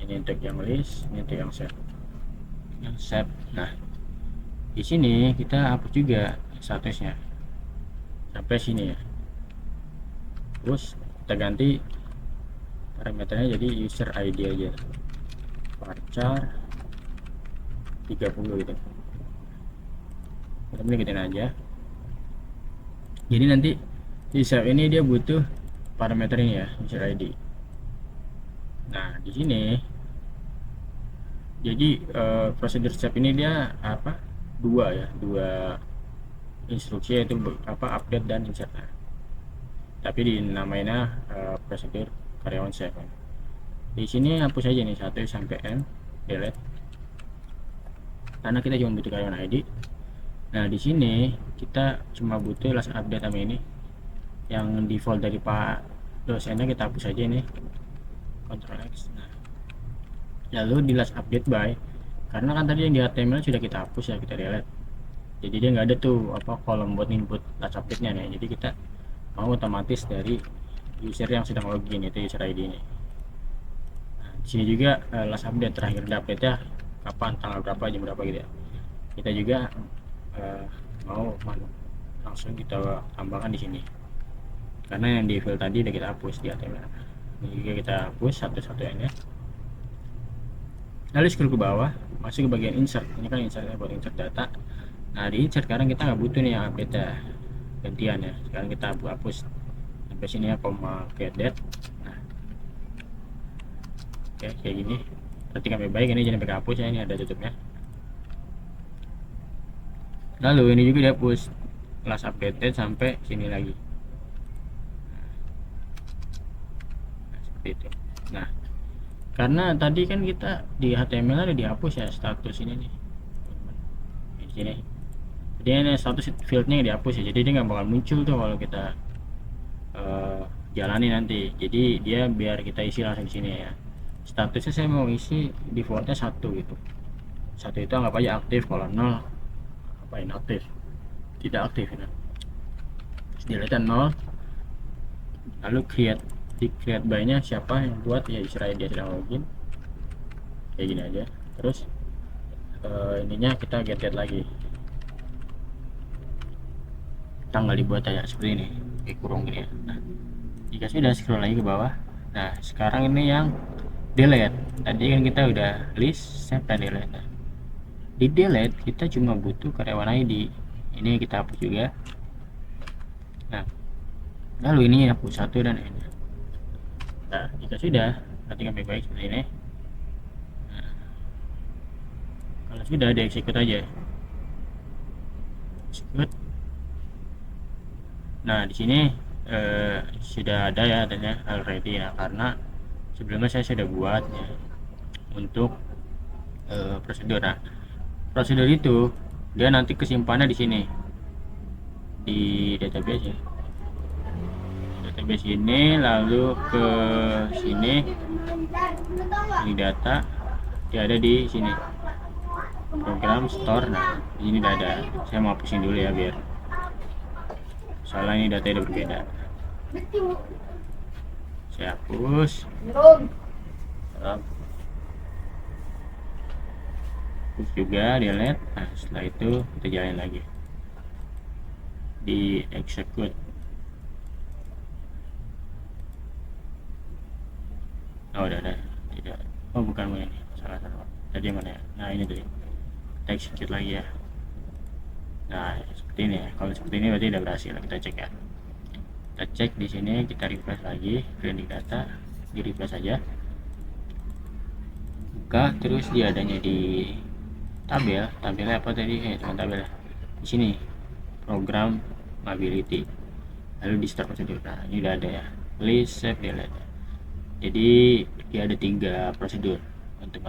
ini untuk yang list, ini untuk yang save. Nah di sini kita hapus juga statusnya sampai sini ya. Terus kita ganti parameternya jadi user ID aja, varchar 30 gitu. Kita ikutin aja. Jadi nanti di save ini dia butuh parameter ini ya, user ID. Nah di sini jadi prosedur save ini dia apa, dua instruksi, yaitu update dan insert. Tapi dinamainnya prosedur karyawan save. Di sini hapus aja nih 1 sampai N, delete, karena kita cuma butuh karyawan ID. Nah di sini kita cuma butuh last update sama ini, yang default dari Pak dosennya kita hapus aja ini, Ctrl X. Nah lalu di last update by, karena kan tadi yang di HTML sudah kita hapus ya, kita delete, jadi dia nggak ada tuh kolom buat input last update nya nih. Jadi kita mau otomatis dari user yang sedang login, itu user ID ini. Nah, di sini juga last update, terakhir update ya kapan, tanggal berapa, jam berapa gitu ya. Kita juga mau langsung kita tambahkan di sini, karena yang di file tadi udah kita hapus di HTML. Ini juga kita hapus satu-satunya. Lalu scroll ke bawah, masuk ke bagian insert. Ini kan insertnya buat insert data. Nah di insert sekarang kita nggak butuh nih yang update ya, gantian ya. Sekarang kita hapus sampai sini ya, get date. Nah oke, kayak gini. Perhatikan baik-baik, ini jangan sampai hapus ya, ini ada tutupnya. Lalu ini juga dihapus, last updated sampai sini lagi. Nah, seperti itu. Nah karena tadi kan kita di HTML ada dihapus ya status ini nih di sini. Jadi ini status fieldnya dihapus ya, jadi dia nggak bakal muncul tuh kalau kita jalani nanti. Jadi dia biar kita isi langsung di sini ya. Statusnya saya mau isi defaultnya 1 gitu. 1 itu anggap aja aktif, kalau 0 apa inaktif, tidak aktif ya. Delete 0. Lalu di create by nya siapa yang buat ya, user ID dia sedang login, kayak gini aja. Terus ininya kita get date lagi, tanggal dibuat aja seperti ini, kurung gini ya. Nah jika sudah, scroll lagi ke bawah. Nah sekarang ini yang delete, tadi kan kita udah list, save, dan delete. Nah, di delete kita cuma butuh karyawan ID, ini kita hapus juga. Nah lalu ini hapus 1 dan ini. Nah jika sudah, perhatikan baik-baik seperti ini. Nah, kalau sudah, di execute aja, execute. Nah di sini sudah ada ya adanya already ya, karena sebelumnya saya sudah buat ya, untuk prosedur. Nah prosedur itu dia nanti kesimpannya di sini, di database ya, database ini, lalu ke sini, ini data dia ada di sini, program store. Nah ini udah ada, saya mau hapusin dulu ya biar, soalnya ini data udah berbeda. Saya hapus. hapus juga, delete. Nah setelah itu kita jalanin lagi di execute. Oh udah tidak, oh bukan ini, salah tadi mana ya. Nah ini tadi kita execute lagi ya. Nah seperti ini ya. Kalau seperti ini berarti udah berhasil. Kita cek ya, kita cek di sini, kita refresh lagi training data, di refresh aja, buka terus dia adanya di tabelnya apa tadi, cuma tabel ya. Di sini program mobility, lalu di start prosedur. Nah ini udah ada ya, list, save, delete. Jadi dia ada 3 prosedur untuk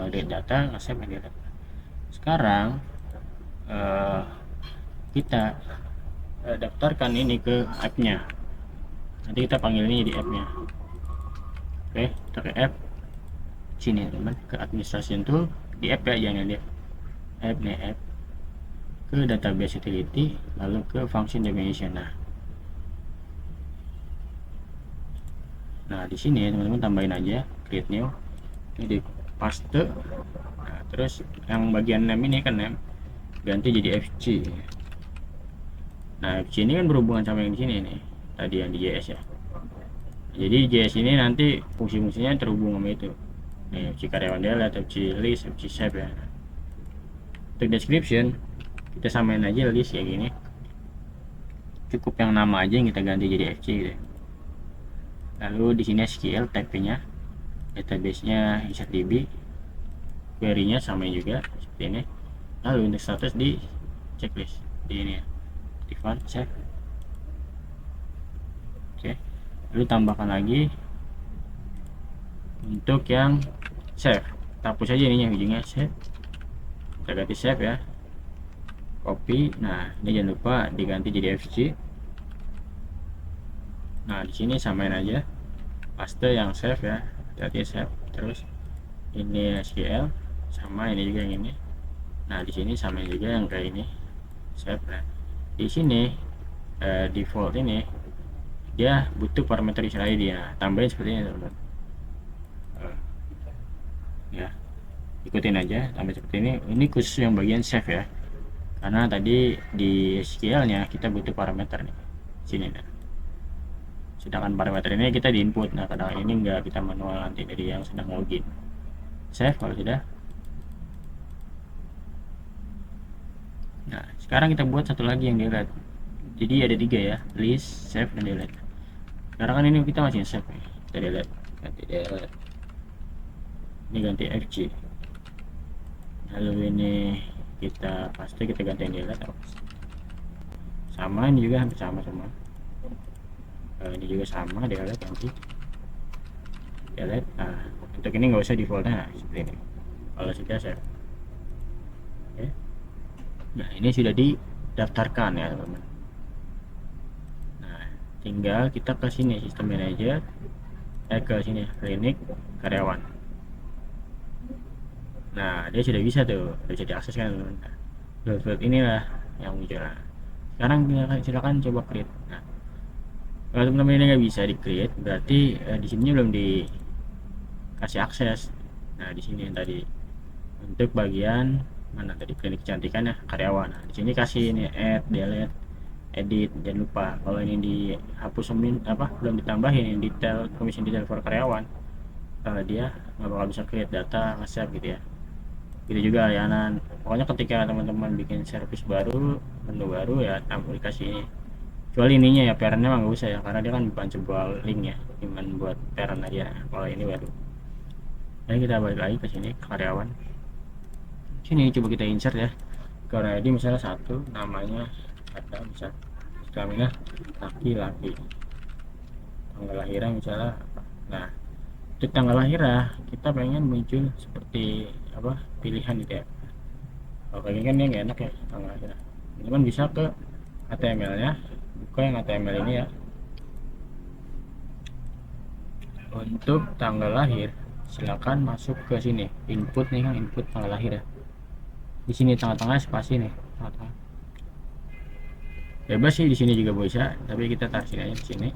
delete data, nge-save, dan delete. Sekarang kita daftarkan ini ke app-nya. Nanti kita panggil ini di app-nya. Oke, kita ke app sini teman, ke administration tool di app ya, jangan di app nih, app ke database utility, lalu ke function definition. Nah di sini teman-teman tambahin aja create new, ini di paste. Nah terus yang bagian name ini kan name, ganti jadi fg. Nah fg ini kan berhubungan sama yang di sini nih tadi, yang di js ya. Jadi js ini nanti fungsi-fungsinya terhubung sama itu nih, fg karyawan delete, fg list, fg save ya. Untuk description kita samain aja list kayak gini, cukup yang nama aja yang kita ganti jadi fg gitu. Lalu di sini SQL type-nya, database-nya insert db, query-nya sama juga seperti ini. Lalu untuk status di checklist di ini ya, aktifkan save. Oke, lalu tambahkan lagi untuk yang save, kita hapus aja ininya, ujungnya save, kita ganti save ya, copy. Nah ini jangan lupa diganti jadi fg. Nah di sini samain aja, paste yang save ya, hati-hati save. Terus ini SQL sama ini juga yang ini. Nah di sini samain juga yang kayak ini, save. Nah di sini default ini dia butuh parameter user ID. Nah tambahin seperti ini teman-teman. Ya ikutin aja, tambah seperti ini. Ini khusus yang bagian save ya, karena tadi di SQL nya kita butuh parameter nih sini. Nah sedangkan parameter ini kita di input. Nah kadang ini enggak, kita manual nanti dari yang sedang login. Save kalau sudah. Nah sekarang kita buat satu lagi yang delete. Jadi ada 3 ya, list, save, dan delete. Sekarang kan ini kita masih save nih, kita delete, ganti delete, ini ganti fg. Lalu ini kita pasti kita ganti yang delete sama, ini juga hampir sama semua. Ini juga sama, delete, ganti delete. Nah untuk ini nggak usah defaultnya seperti ini kalau sudah save. Oke. Nah ini sudah didaftarkan ya teman-teman. Nah tinggal kita ke sini, sistem manager, ke sini klinik karyawan. Nah dia sudah bisa tuh, sudah bisa diakses kan teman-teman. Nah, inilah yang muncul. Sekarang silakan coba create. Nah kalau teman-teman ini nggak bisa di create, berarti di sini belum dikasih akses. Nah di sini yang tadi untuk bagian mana tadi, klinik kecantikan ya, karyawan. Nah, di sini kasih ini add, delete, edit. Jangan lupa kalau ini dihapus belum ditambahin ini detail, permission detail for karyawan, dia nggak bakal bisa create data, nge-save gitu ya. Gitu juga layanan. Pokoknya ketika teman-teman bikin service baru, menu baru ya, dikasih ini. Kecuali ininya ya, parentnya mah nggak usah ya, karena dia kan bukan sebuah link ya, cuman buat parent aja. Kalau ini baru. Jadi kita balik lagi ke sini, karyawan. Sini coba kita insert ya, karena ID misalnya 1, namanya ada, bisa kelaminnya laki-laki, tanggal lahirnya misalnya apa. Nah untuk tanggal lahirnya kita pengen muncul seperti apa, pilihan gitu ya. Kalau kayak gini kan dia nggak enak ya tanggal lahirnya. Teman bisa ke HTML nya, buka yang HTML ini ya. Untuk tanggal lahir silakan masuk ke sini, input nih kan, input tanggal lahir ya. Di sini tengah-tengah spasi nih, tengah-tengah. Bebas sih di sini juga bisa, tapi kita taruh sini aja, di sini.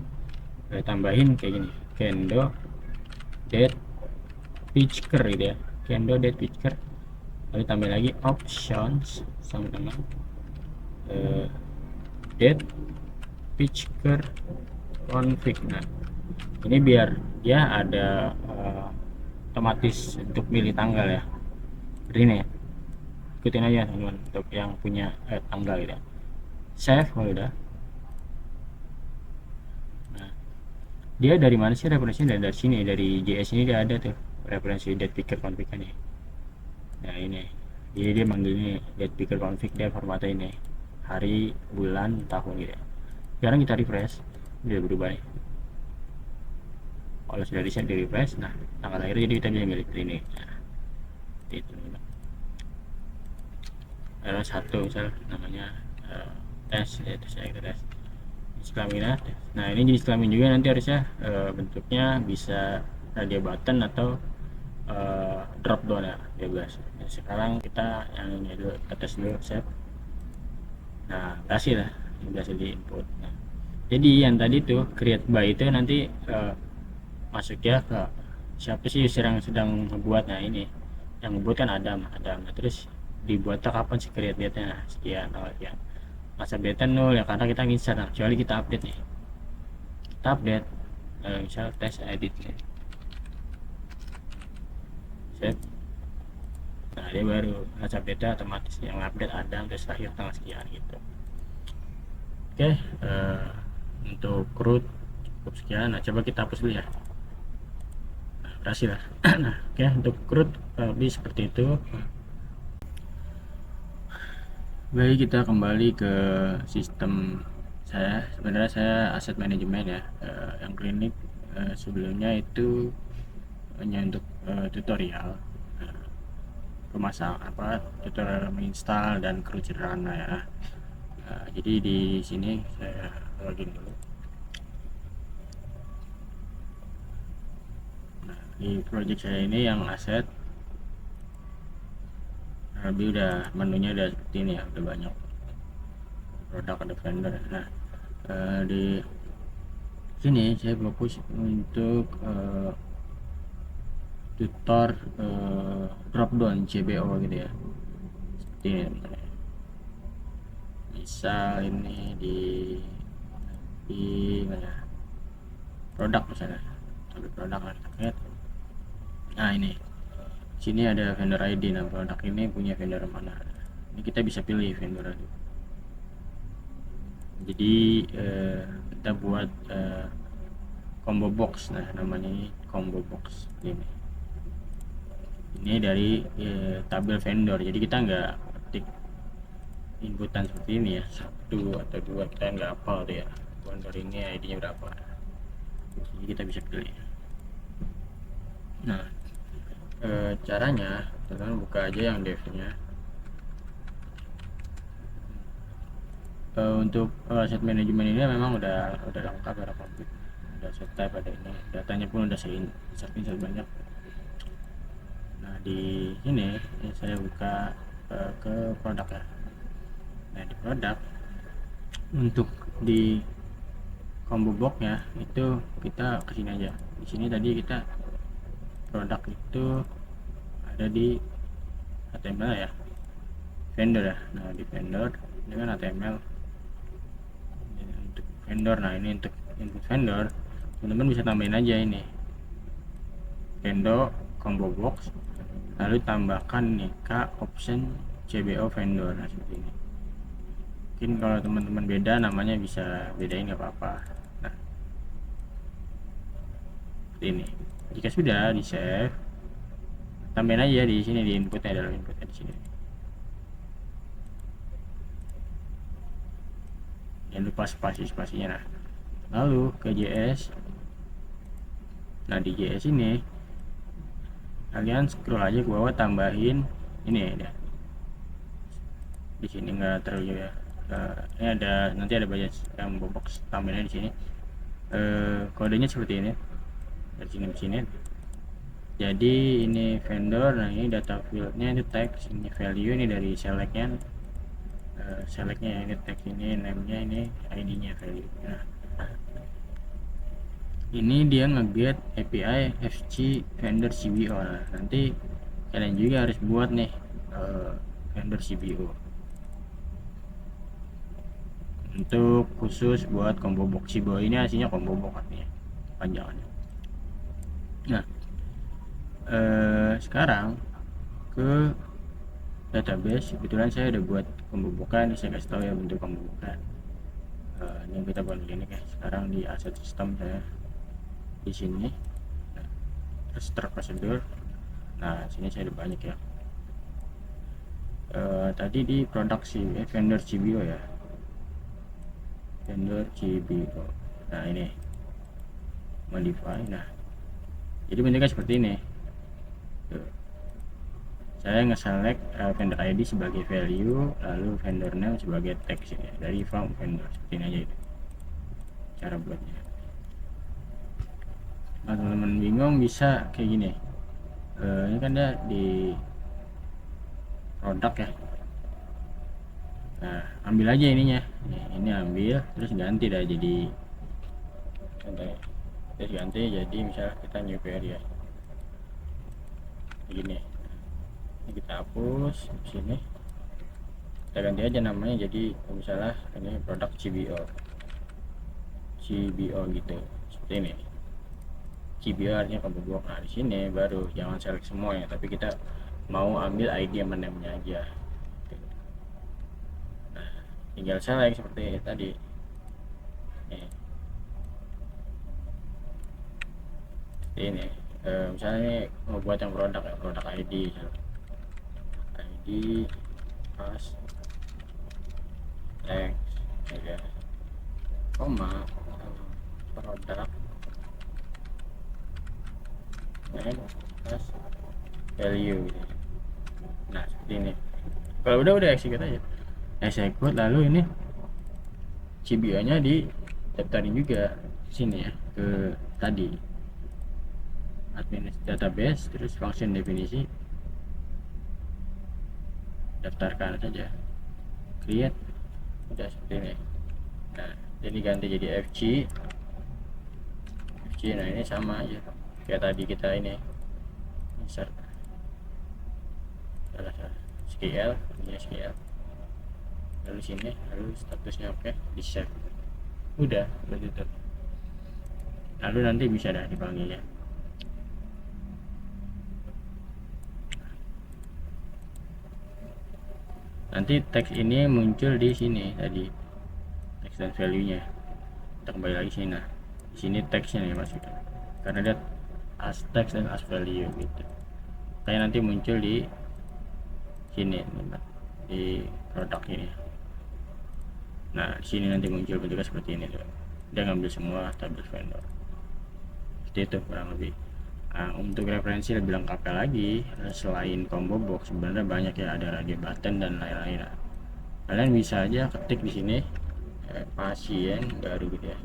Kita tambahin kayak gini, kendo date picture gitu ya, kendo date picture. lalu tambah lagi options sama dengan date picture config. Nah ini biar dia ada otomatis untuk milih tanggal ya, seperti ini ya, ikutin aja teman-teman untuk yang punya tanggal gitu ya. Save kalau udah. Nah dia dari mana sih referensinya? Dari sini, dari JS ini dia ada tuh referensi date picker config nih. Nah ini jadi dia manggil ini date picker config, dia formatnya ini hari bulan tahun gitu ya. Sekarang kita refresh, dia berubah nih. Kalau sudah di set di refresh, nah tanggal lahir jadi kita bisa milih ini. Nah itu ada satu misal namanya tes ya, tes ya, kita tes jenis kelamin. Nah ini jenis kelamin juga nanti harusnya bentuknya bisa radio button atau drop down ya 12. Nah, sekarang kita yang ini dulu, kita tes dulu set. Nah berhasil lah, berhasil di input. Nah, jadi yang tadi tuh create by itu nanti masuk ya ke siapa sih user yang sedang membuat. Nah ini yang membuat kan Adam. Nah, terus dibuatnya kapan sih create date nya? Nah sekian tanggal sekian, masa update 0 ya karena kita nginsert. Nah, kecuali kita update nih, kita update misal tes edit nih, set. Nah dia baru masa update otomatis yang update Adam terus lahir tanggal sekian gitu. Oke, untuk root cukup sekian. Nah coba kita hapus dulu ya. Nah, berhasil lah. Nah oke, untuk root lebih seperti itu. Baik, kita kembali ke sistem saya. Sebenarnya saya aset manajemen ya. Yang klinik sebelumnya itu hanya untuk tutorial tutorial menginstal dan kerucuran ya. Jadi di sini saya login dulu. Nah, di project saya ini yang aset lebih udah menunya udah seperti ini ya, udah banyak produk, ada vendor. Nah di sini saya fokus untuk tutor drop down CBO gitu ya, seperti ini. Misal ini di mana produk misalnya, ambil produk kita. Nah ini sini ada vendor ID. Nah produk ini punya vendor mana, ini kita bisa pilih vendor ID. Jadi kita buat combo box. Nah namanya ini combo box ini dari tabel vendor. Jadi kita nggak ketik inputan seperti ini ya, 1 atau 2, kita nggak hafal tuh ya vendor ini ID nya berapa. Jadi kita bisa pilih. Nah caranya teman buka aja yang dev nya. Untuk aset manajemen ini memang udah lengkap, udah komplit, udah set type, ada ini datanya pun udah saya insert banyak. Nah di sini saya buka ke produk ya. Nah di produk untuk di combo box nya itu kita kesini aja. Di sini tadi kita produk itu ada di HTML ya, vendor ya. Nah di vendor dengan HTML untuk vendor. Nah ini untuk input vendor, teman-teman bisa tambahin aja ini vendor combo box, lalu tambahkan nika option CBO vendor. Nah seperti ini. Mungkin kalau teman-teman beda namanya bisa bedain, nggak apa-apa. Nah seperti ini. Jika sudah di save, tambahin aja di sini, di inputnya, dalam inputnya di sini. Jangan lupa spasinya. Nah lalu ke JS. Nah di JS ini kalian scroll aja ke bawah, tambahin ini ya. Di sini nggak terlalu ya. Ini ada, nanti ada banyak yang box tambahannya di sini. Kodenya seperti ini dari sini ke sini. Jadi ini vendor. Nah ini data fieldnya itu text, ini value ini dari selectnya. Selectnya ini text, ini name-nya, ini ID-nya, value. Nah ini dia nge-get API FC vendor CBO. Nah nanti kalian juga harus buat nih vendor CBO untuk khusus buat combo box. CBO ini aslinya combo box artinya panjangannya. Nah, sekarang ke database. Kebetulan saya udah buat pembubukan, saya kasih tahu ya bentuk pembubukan. Ini kita buat klinik ya. Sekarang di aset sistem saya di sini. Nah, terus start prosedur. Nah, sini saya ada banyak ya. Tadi di produksi vendor CBO ya. Vendor CBO. Nah, ini modify. Nah, jadi bentuknya seperti ini. Saya nge-select vendor ID sebagai value, lalu vendor name sebagai text ya, dari form vendor. Seperti ini aja itu cara buatnya. Nah, teman-teman bingung bisa kayak gini. Ini kan dia di produk ya. Nah, ambil aja ininya. Ini ambil, terus ganti dah jadi contohnya. Terus ganti jadi misal kita new query ya. Begini. Ini kita hapus di sini. Kita ganti aja namanya jadi misalnya ini produk CBO gitu. Seperti ini. CBO artinya combo box. Nah, di sini baru jangan select semua ya, tapi kita mau ambil ID sama name-nya aja. Nah, tinggal select seperti tadi. Nih. Seperti ini. Misalnya ini mau buat yang produk ya, produk ID pas text ya, koma produk name pas value gitu. Nah, seperti ini. Kalau udah execute aja, execute, lalu ini CBO nya di daftarin juga sini ya, ke tadi admin database, terus function definisi daftarkan saja, create, udah seperti ini. Nah, jadi ganti jadi FC. Nah, ini sama aja kayak tadi kita ini insert SQL, ini SQL, lalu sini, lalu statusnya oke, di save, udah begitu. Lalu nanti bisa dah dipanggil ya. Nanti teks ini muncul di sini tadi, teks dan value nya. Kita kembali lagi sini. Nah, di sini teksnya nih maksudnya, karena dia as text dan as value gitu. Kayak nanti muncul di sini di produk ini. Nah, di sini nanti muncul bentuknya seperti ini tuh. Dia ngambil semua tabel vendor. Seperti itu kurang lebih. Nah, untuk referensi lebih lengkapnya lagi, selain combo box sebenarnya banyak ya, ada radio button dan lain-lain. Nah, kalian bisa aja ketik di sini pasien baru gitu ya,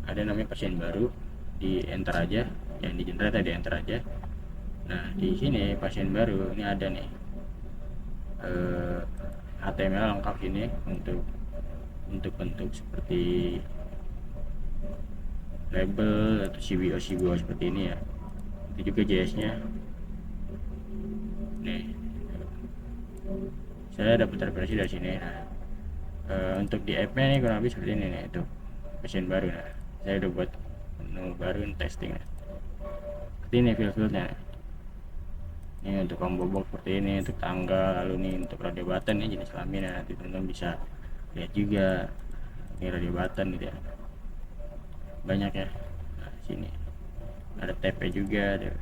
ada namanya pasien baru, di enter aja, yang di generate di enter aja. Nah, di sini pasien baru ini ada nih HTML lengkap ini untuk bentuk seperti label atau CBO seperti ini ya. Itu juga JS nya nih, saya dapat referensi dari sini. Nah, untuk di app nya nih kurang lebih seperti ini nih, itu pasien baru. Nah, saya udah buat menu baru testing ya. Seperti ini field-fieldnya. Ini untuk combo box seperti ini, untuk tanggal, lalu nih untuk radio button ini jenis kelamin ya. Nanti teman-teman bisa lihat juga ini radio button gitu ya, banyak ya. Nah, sini ada TP juga ada.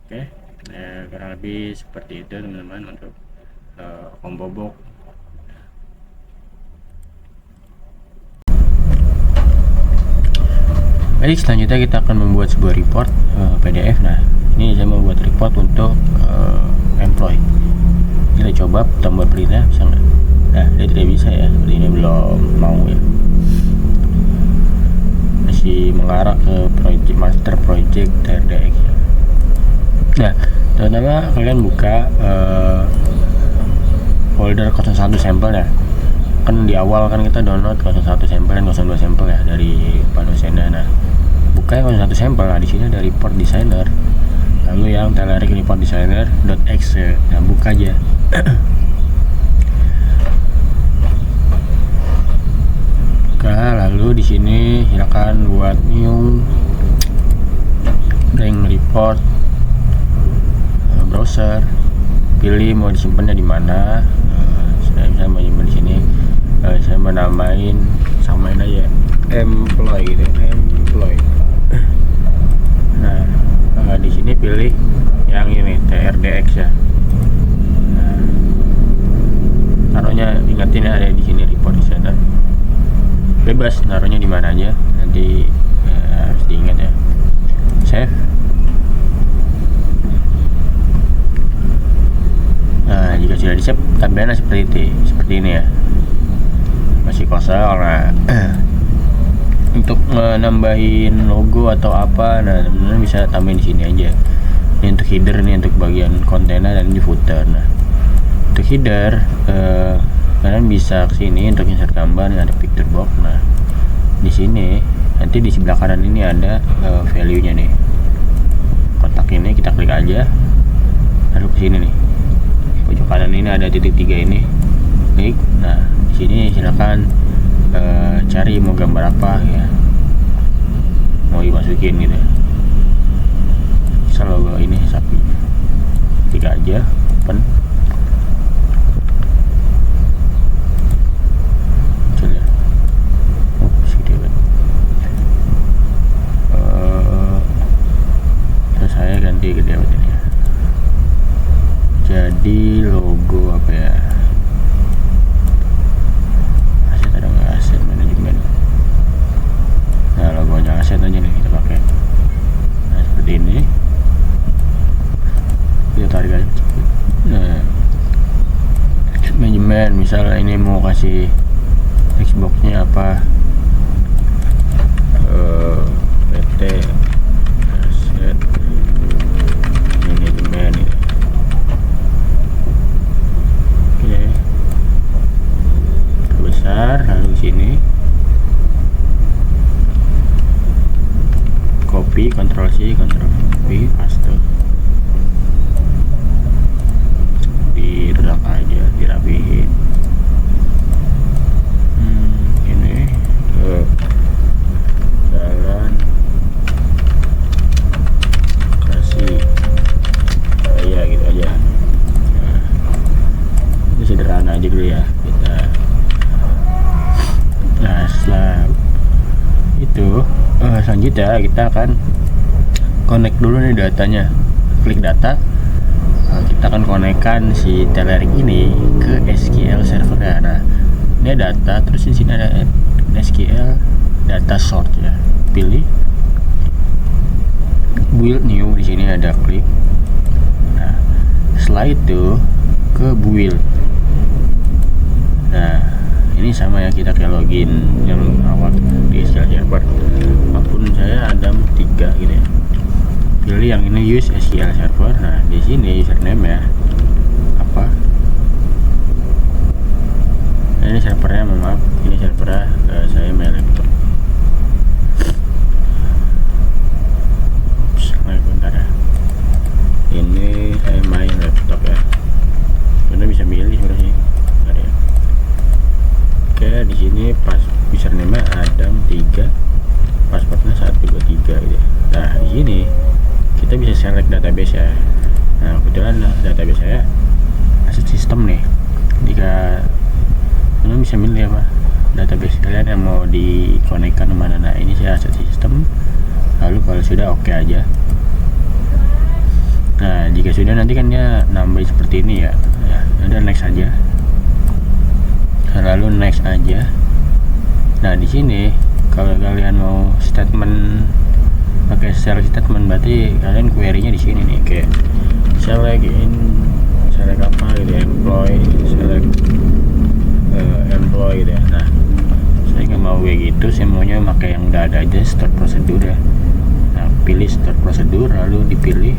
Oke, kurang lebih seperti itu teman-teman untuk combo box. Baik, selanjutnya kita akan membuat sebuah report PDF. Nah, ini saya mau buat report untuk employee. Kita coba tombol berita bisa nggak? Nah, dia tidak bisa ya, seperti ini belum mau ya, masih mengarah ke project master project TRDX. Nah, pertama kalian buka folder 01 sampel ya. Kan di awal kan kita download 01 sampel dan 02 sampel ya dari Panosena. Nah, buka yang 01 sampel. Nah, di sini ada report designer. lalu yang Telerik report designer.exe. Nah, buka aja. Buka, lalu di sini silakan buat new ring report browser, pilih mau disimpannya di mana. Saya bisa menyimpan di sini. Saya menamain, samain aja employ gitu, employ. Nah, di sini pilih yang ini TRDX ya. Nah, taruhnya, ingatin ada di sini report designer. Bebas naruhnya di mana aja, nanti harus diingat ya. Save. Nah, jika sudah di save, tampilannya seperti ini ya, masih kosong. Nah, untuk menambahin logo atau apa, nah teman-teman bisa tambahin di sini aja. Ini untuk header, nih untuk bagian kontainer, dan di footer. Nah, untuk header kalian bisa kesini untuk insert gambar, nih ada picture box. Nah, di sini nanti di sebelah kanan ini ada value-nya nih, kotak ini kita klik aja, lalu ke sini nih pojok kanan ini ada titik 3 ini, klik. Nah, di sini silakan cari mau gambar apa ya, mau dimasukin gitu. Misal logo ini sapi, klik aja, open. Saya ganti gede banget ini ya, jadi logo apa ya, aset ada nggak, aset manajemen. Nah, logonya aset aja nih kita pakai. Nah, seperti ini kita tarik aja. Nah, manajemen, misalnya ini mau kasih Xbox-nya apa, PT aset manajemen ya. Oke, besar, lalu sini copy, Ctrl C, Ctrl V, paste, dirak aja, dirapihin. Ini ke jalan kasih ya, gitu aja. Nah, ini sederhana aja dulu ya kita. Nah, setelah itu selanjutnya kita akan connect dulu nih datanya. Klik data, kita akan konekkan si Telerik ini ke SQL server ya. Nah, ini data, terus di sini ada SQL data source ya. Pilih build new, di sini ada klik. Nah, setelah itu ke build. Nah, ini sama ya, kita kayak login yang awal di SQL server. Akun saya ada 3 gitu ya. Pilih yang ini, use SQL server. Nah, di sini username ya apa. Nah, ini servernya, maaf, ini servernya saya mail laptop. Bentar ya, ini saya main laptop ya, karena bisa milih sebenarnya. Bentar ya. Oke, di sini pas username Adam3, passwordnya 123 gitu ya. Nah, di sini kita bisa select database ya. Nah, kebetulan database saya aset sistem nih. Jika kalian bisa milih apa database kalian yang mau dikonekkan kemana. Nah, ini saya aset sistem. Lalu kalau sudah oke aja. Nah, jika sudah nanti kan dia nambah seperti ini ya. Ya, udah next aja. Lalu next aja. Nah, di sini kalau kalian mau statement pakai select statement, berarti kalian query-nya di sini nih, kayak select apa gitu ya, employ, select employ gitu ya. Nah, saya nggak mau kayak gitu, saya maunya pakai yang udah ada aja, start prosedur ya. Nah, pilih start prosedur, lalu dipilih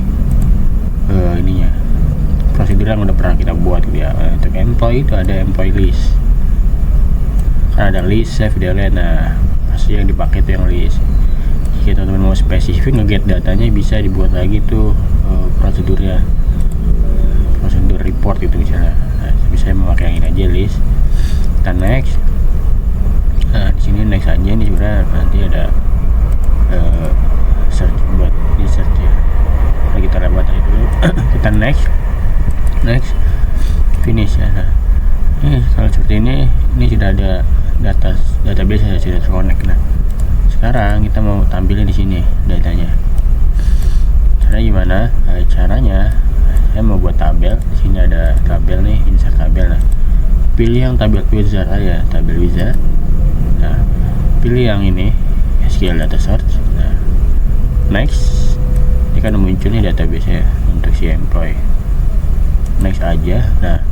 ininya prosedur yang udah pernah kita buat gitu ya. Untuk employee itu ada employee list, kan ada list, save, delete. Nah, pasti yang dipakai itu yang list. jika teman-teman mau spesifik nge-get datanya, bisa dibuat lagi tuh prosedurnya, prosedur report itu misalnya. Nah, bisa memakai yang ini aja, list. Kita next. Nah, di sini next aja nih, sebenarnya nanti ada search buat di search ya. Nah, kita lewat aja dulu. Kita next finish ya. Nah, ini kalau seperti ini sudah ada database yang sudah terconnect. Nah, sekarang kita mau tampilin di sini datanya. Caranya gimana? Caranya saya mau buat tabel. Di sini ada tabel nih, insert tabel. Nah, pilih yang tabel wizard aja, tabel wizard. Nah, pilih yang ini SQL data search. Nah, next. Ini kan muncul nih database ya untuk si employee. Next aja. Nah,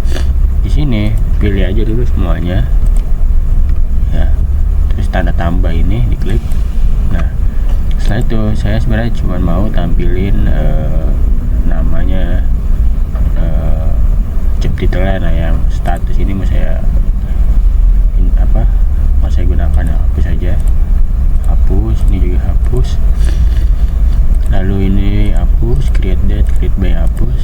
di sini pilih aja dulu semuanya ya, terus tanda tambah ini diklik. Nah, setelah itu saya sebenarnya cuma mau tampilin namanya, job title-nya. Nah, yang status ini mau saya gunakan ya, hapus aja, hapus. Ini juga hapus, lalu ini hapus, create date, create by hapus,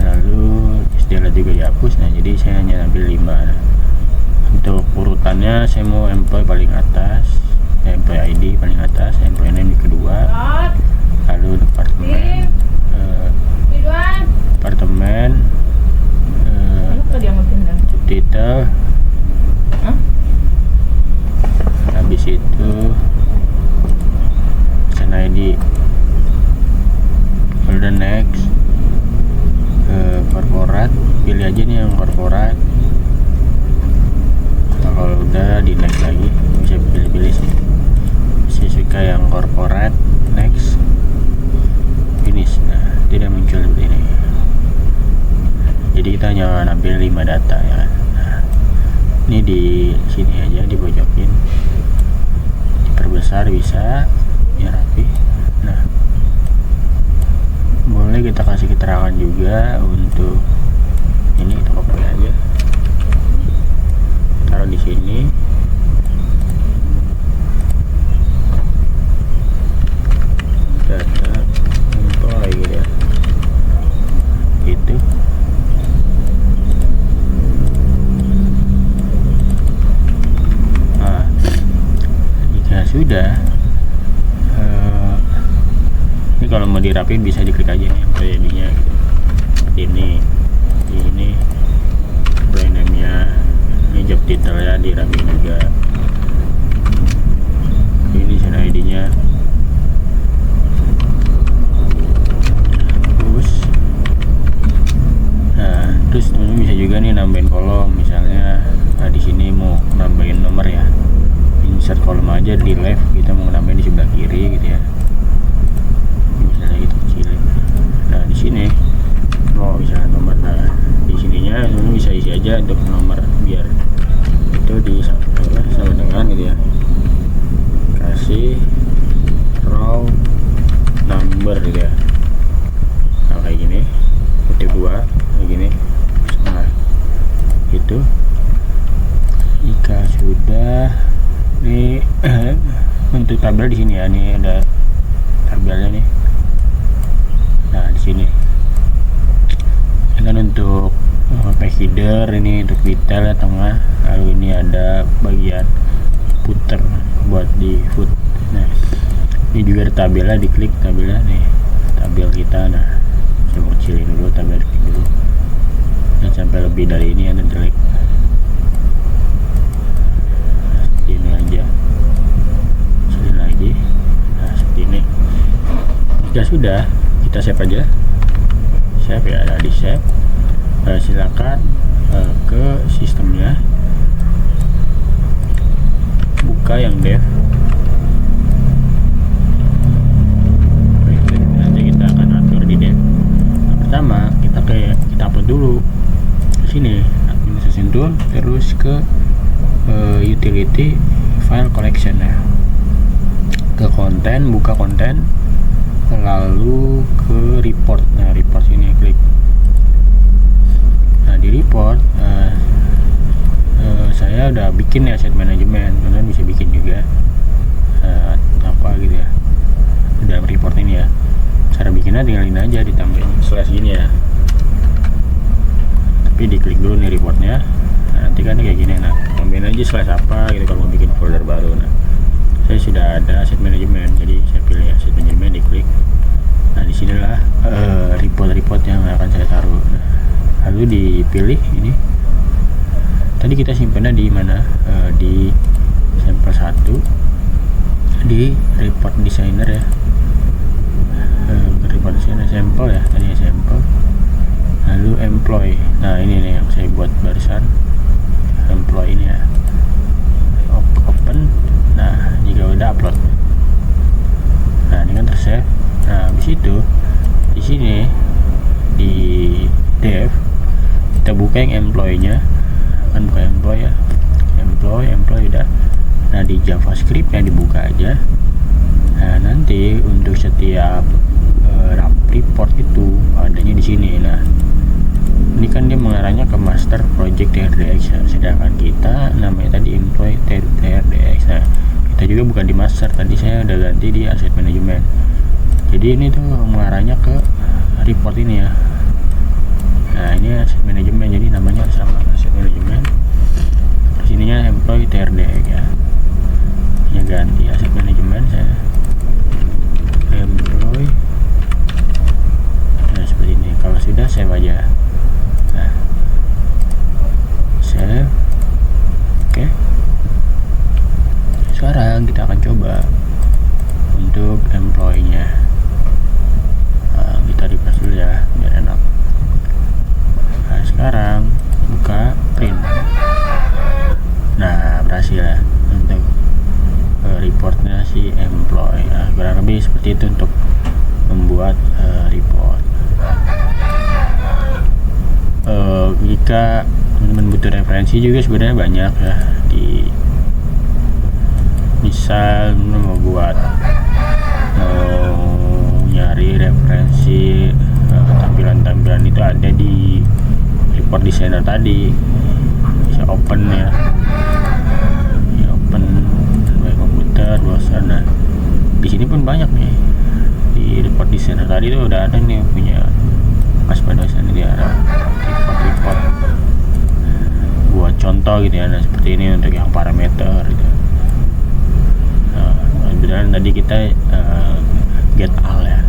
lalu istilah juga dihapus. Nah, jadi saya hanya ambil 5. Nah, untuk urutannya saya mau employee paling atas, employee ID paling atas, employee name di kedua, lalu departemen job title, habis itu person ID, udah next. Korporat, pilih aja nih yang korporat. Nah, kalau udah di next lagi, bisa pilih-pilih sih. Saya suka yang korporat, next, finish. Nah, tidak muncul seperti ini. Jadi kita hanya ambil 5 data ya kan. Nah, ini di sini aja dipojokin, diperbesar bisa biar rapi. Nah, boleh kita kasih keterangan juga untuk ini, kita copy aja, taruh di sini. Data employee gitu ya, gitu. Nah, jika sudah ini kalau mau dirapin bisa diklik aja nih employee ID-nya gitu. Ini employee name-nya, ini job title-nya dirapin juga. Ini channel ID-nya. Terus teman-teman bisa juga nih nambahin kolom, misalnya di sini mau nambahin nomor ya, insert kolom aja di left, kita mau nambahin di sebelah kiri gitu ya, misalnya gitu kecilin. Nah, di sini mau bisa nomor. Nah, di sininya teman-teman bisa isi aja untuk nomor biar itu sama dengan gitu ya, kasih raw number gitu ya. Nah, kayak gini, kutip 2 kayak gini. Nah, itu jika sudah nih untuk tabel di sini ya, nih ada tabelnya nih. Nah, di sini kan untuk page header, ini untuk detail ya, tengah, lalu ini ada bagian footer buat di foot. Nah, ini juga ada tabelnya, diklik tabelnya nih, tabel kita. Nah, saya mau kecilin dulu tabel dulu, dan sampai lebih dari ini ada delete. Seperti ini aja, kecilin lagi. Nah, seperti ini. Jika sudah, kita save aja, save ya, ada di save. Silakan ke sistemnya, buka yang dev. Nanti kita akan atur di dev. Nah, pertama kita upload dulu ke sini, administration tool, terus ke utility file collection ya, ke konten, buka konten, lalu ke report. Nah, report ini klik. Nah, di report saya udah bikin ya set manajemen, kalian bisa bikin juga apa gitu ya. ya. Cara bikinnya tinggal ini aja, ditambahin slash gini ya, tapi diklik dulu nih reportnya. Nah, nanti kan kayak gini. Nah, tambahin aja slash apa gitu kalau mau bikin folder baru. Nah, saya sudah ada asset management, jadi saya pilih asset management, diklik. Nah, disinilah report yang akan saya taruh. Nah, lalu dipilih ini. Tadi kita simpannya di mana? Di sampel 1 di report designer ya. Report designer sampel ya, tadi sampel. Lalu employee. Nah, ini nih yang saya buat barusan. Employee ini ya. Open. Nah, jika udah upload. Nah, ini kan tersave. Nah, habis itu di sini di dev kita buka yang employee-nya. Kan buka employee ya. Employee udah. Nah, di JavaScript yang dibuka aja. Nah, nanti untuk setiap report itu adanya di sini. Nah, ini kan dia mengarahnya ke master project TRDX ya. Sedangkan kita namanya tadi employee TRDX. Nah, kita juga bukan di master, tadi saya udah ganti di asset management. Jadi ini tuh mengarahnya ke report ini ya. Nah, ini asset management, jadi namanya sama, asset management. Terus ininya employee TRDX ya. Ini ganti asset management, saya employee. Nah, seperti ini. Kalau sudah save aja. Nah, save. Oke. Sekarang kita akan coba untuk employee-nya. Nah, kita refresh dulu ya biar enak. Nah, sekarang buka print. Nah, berhasil ya untuk reportnya si employee. Nah, kurang lebih seperti itu untuk membuat report. Jika teman-teman butuh referensi juga sebenarnya banyak ya, di misal mau buat nyari referensi tampilan-tampilan itu ada di report designer tadi. Bisa open ya, open by komputer, browser. Nah, di sini pun banyak nih di report designer tadi tuh udah ada nih punya Mas pada sana dia report buat contoh gitu ya. Nah, seperti ini untuk yang parameter gitu. Nah, kebetulan tadi kita get all ya.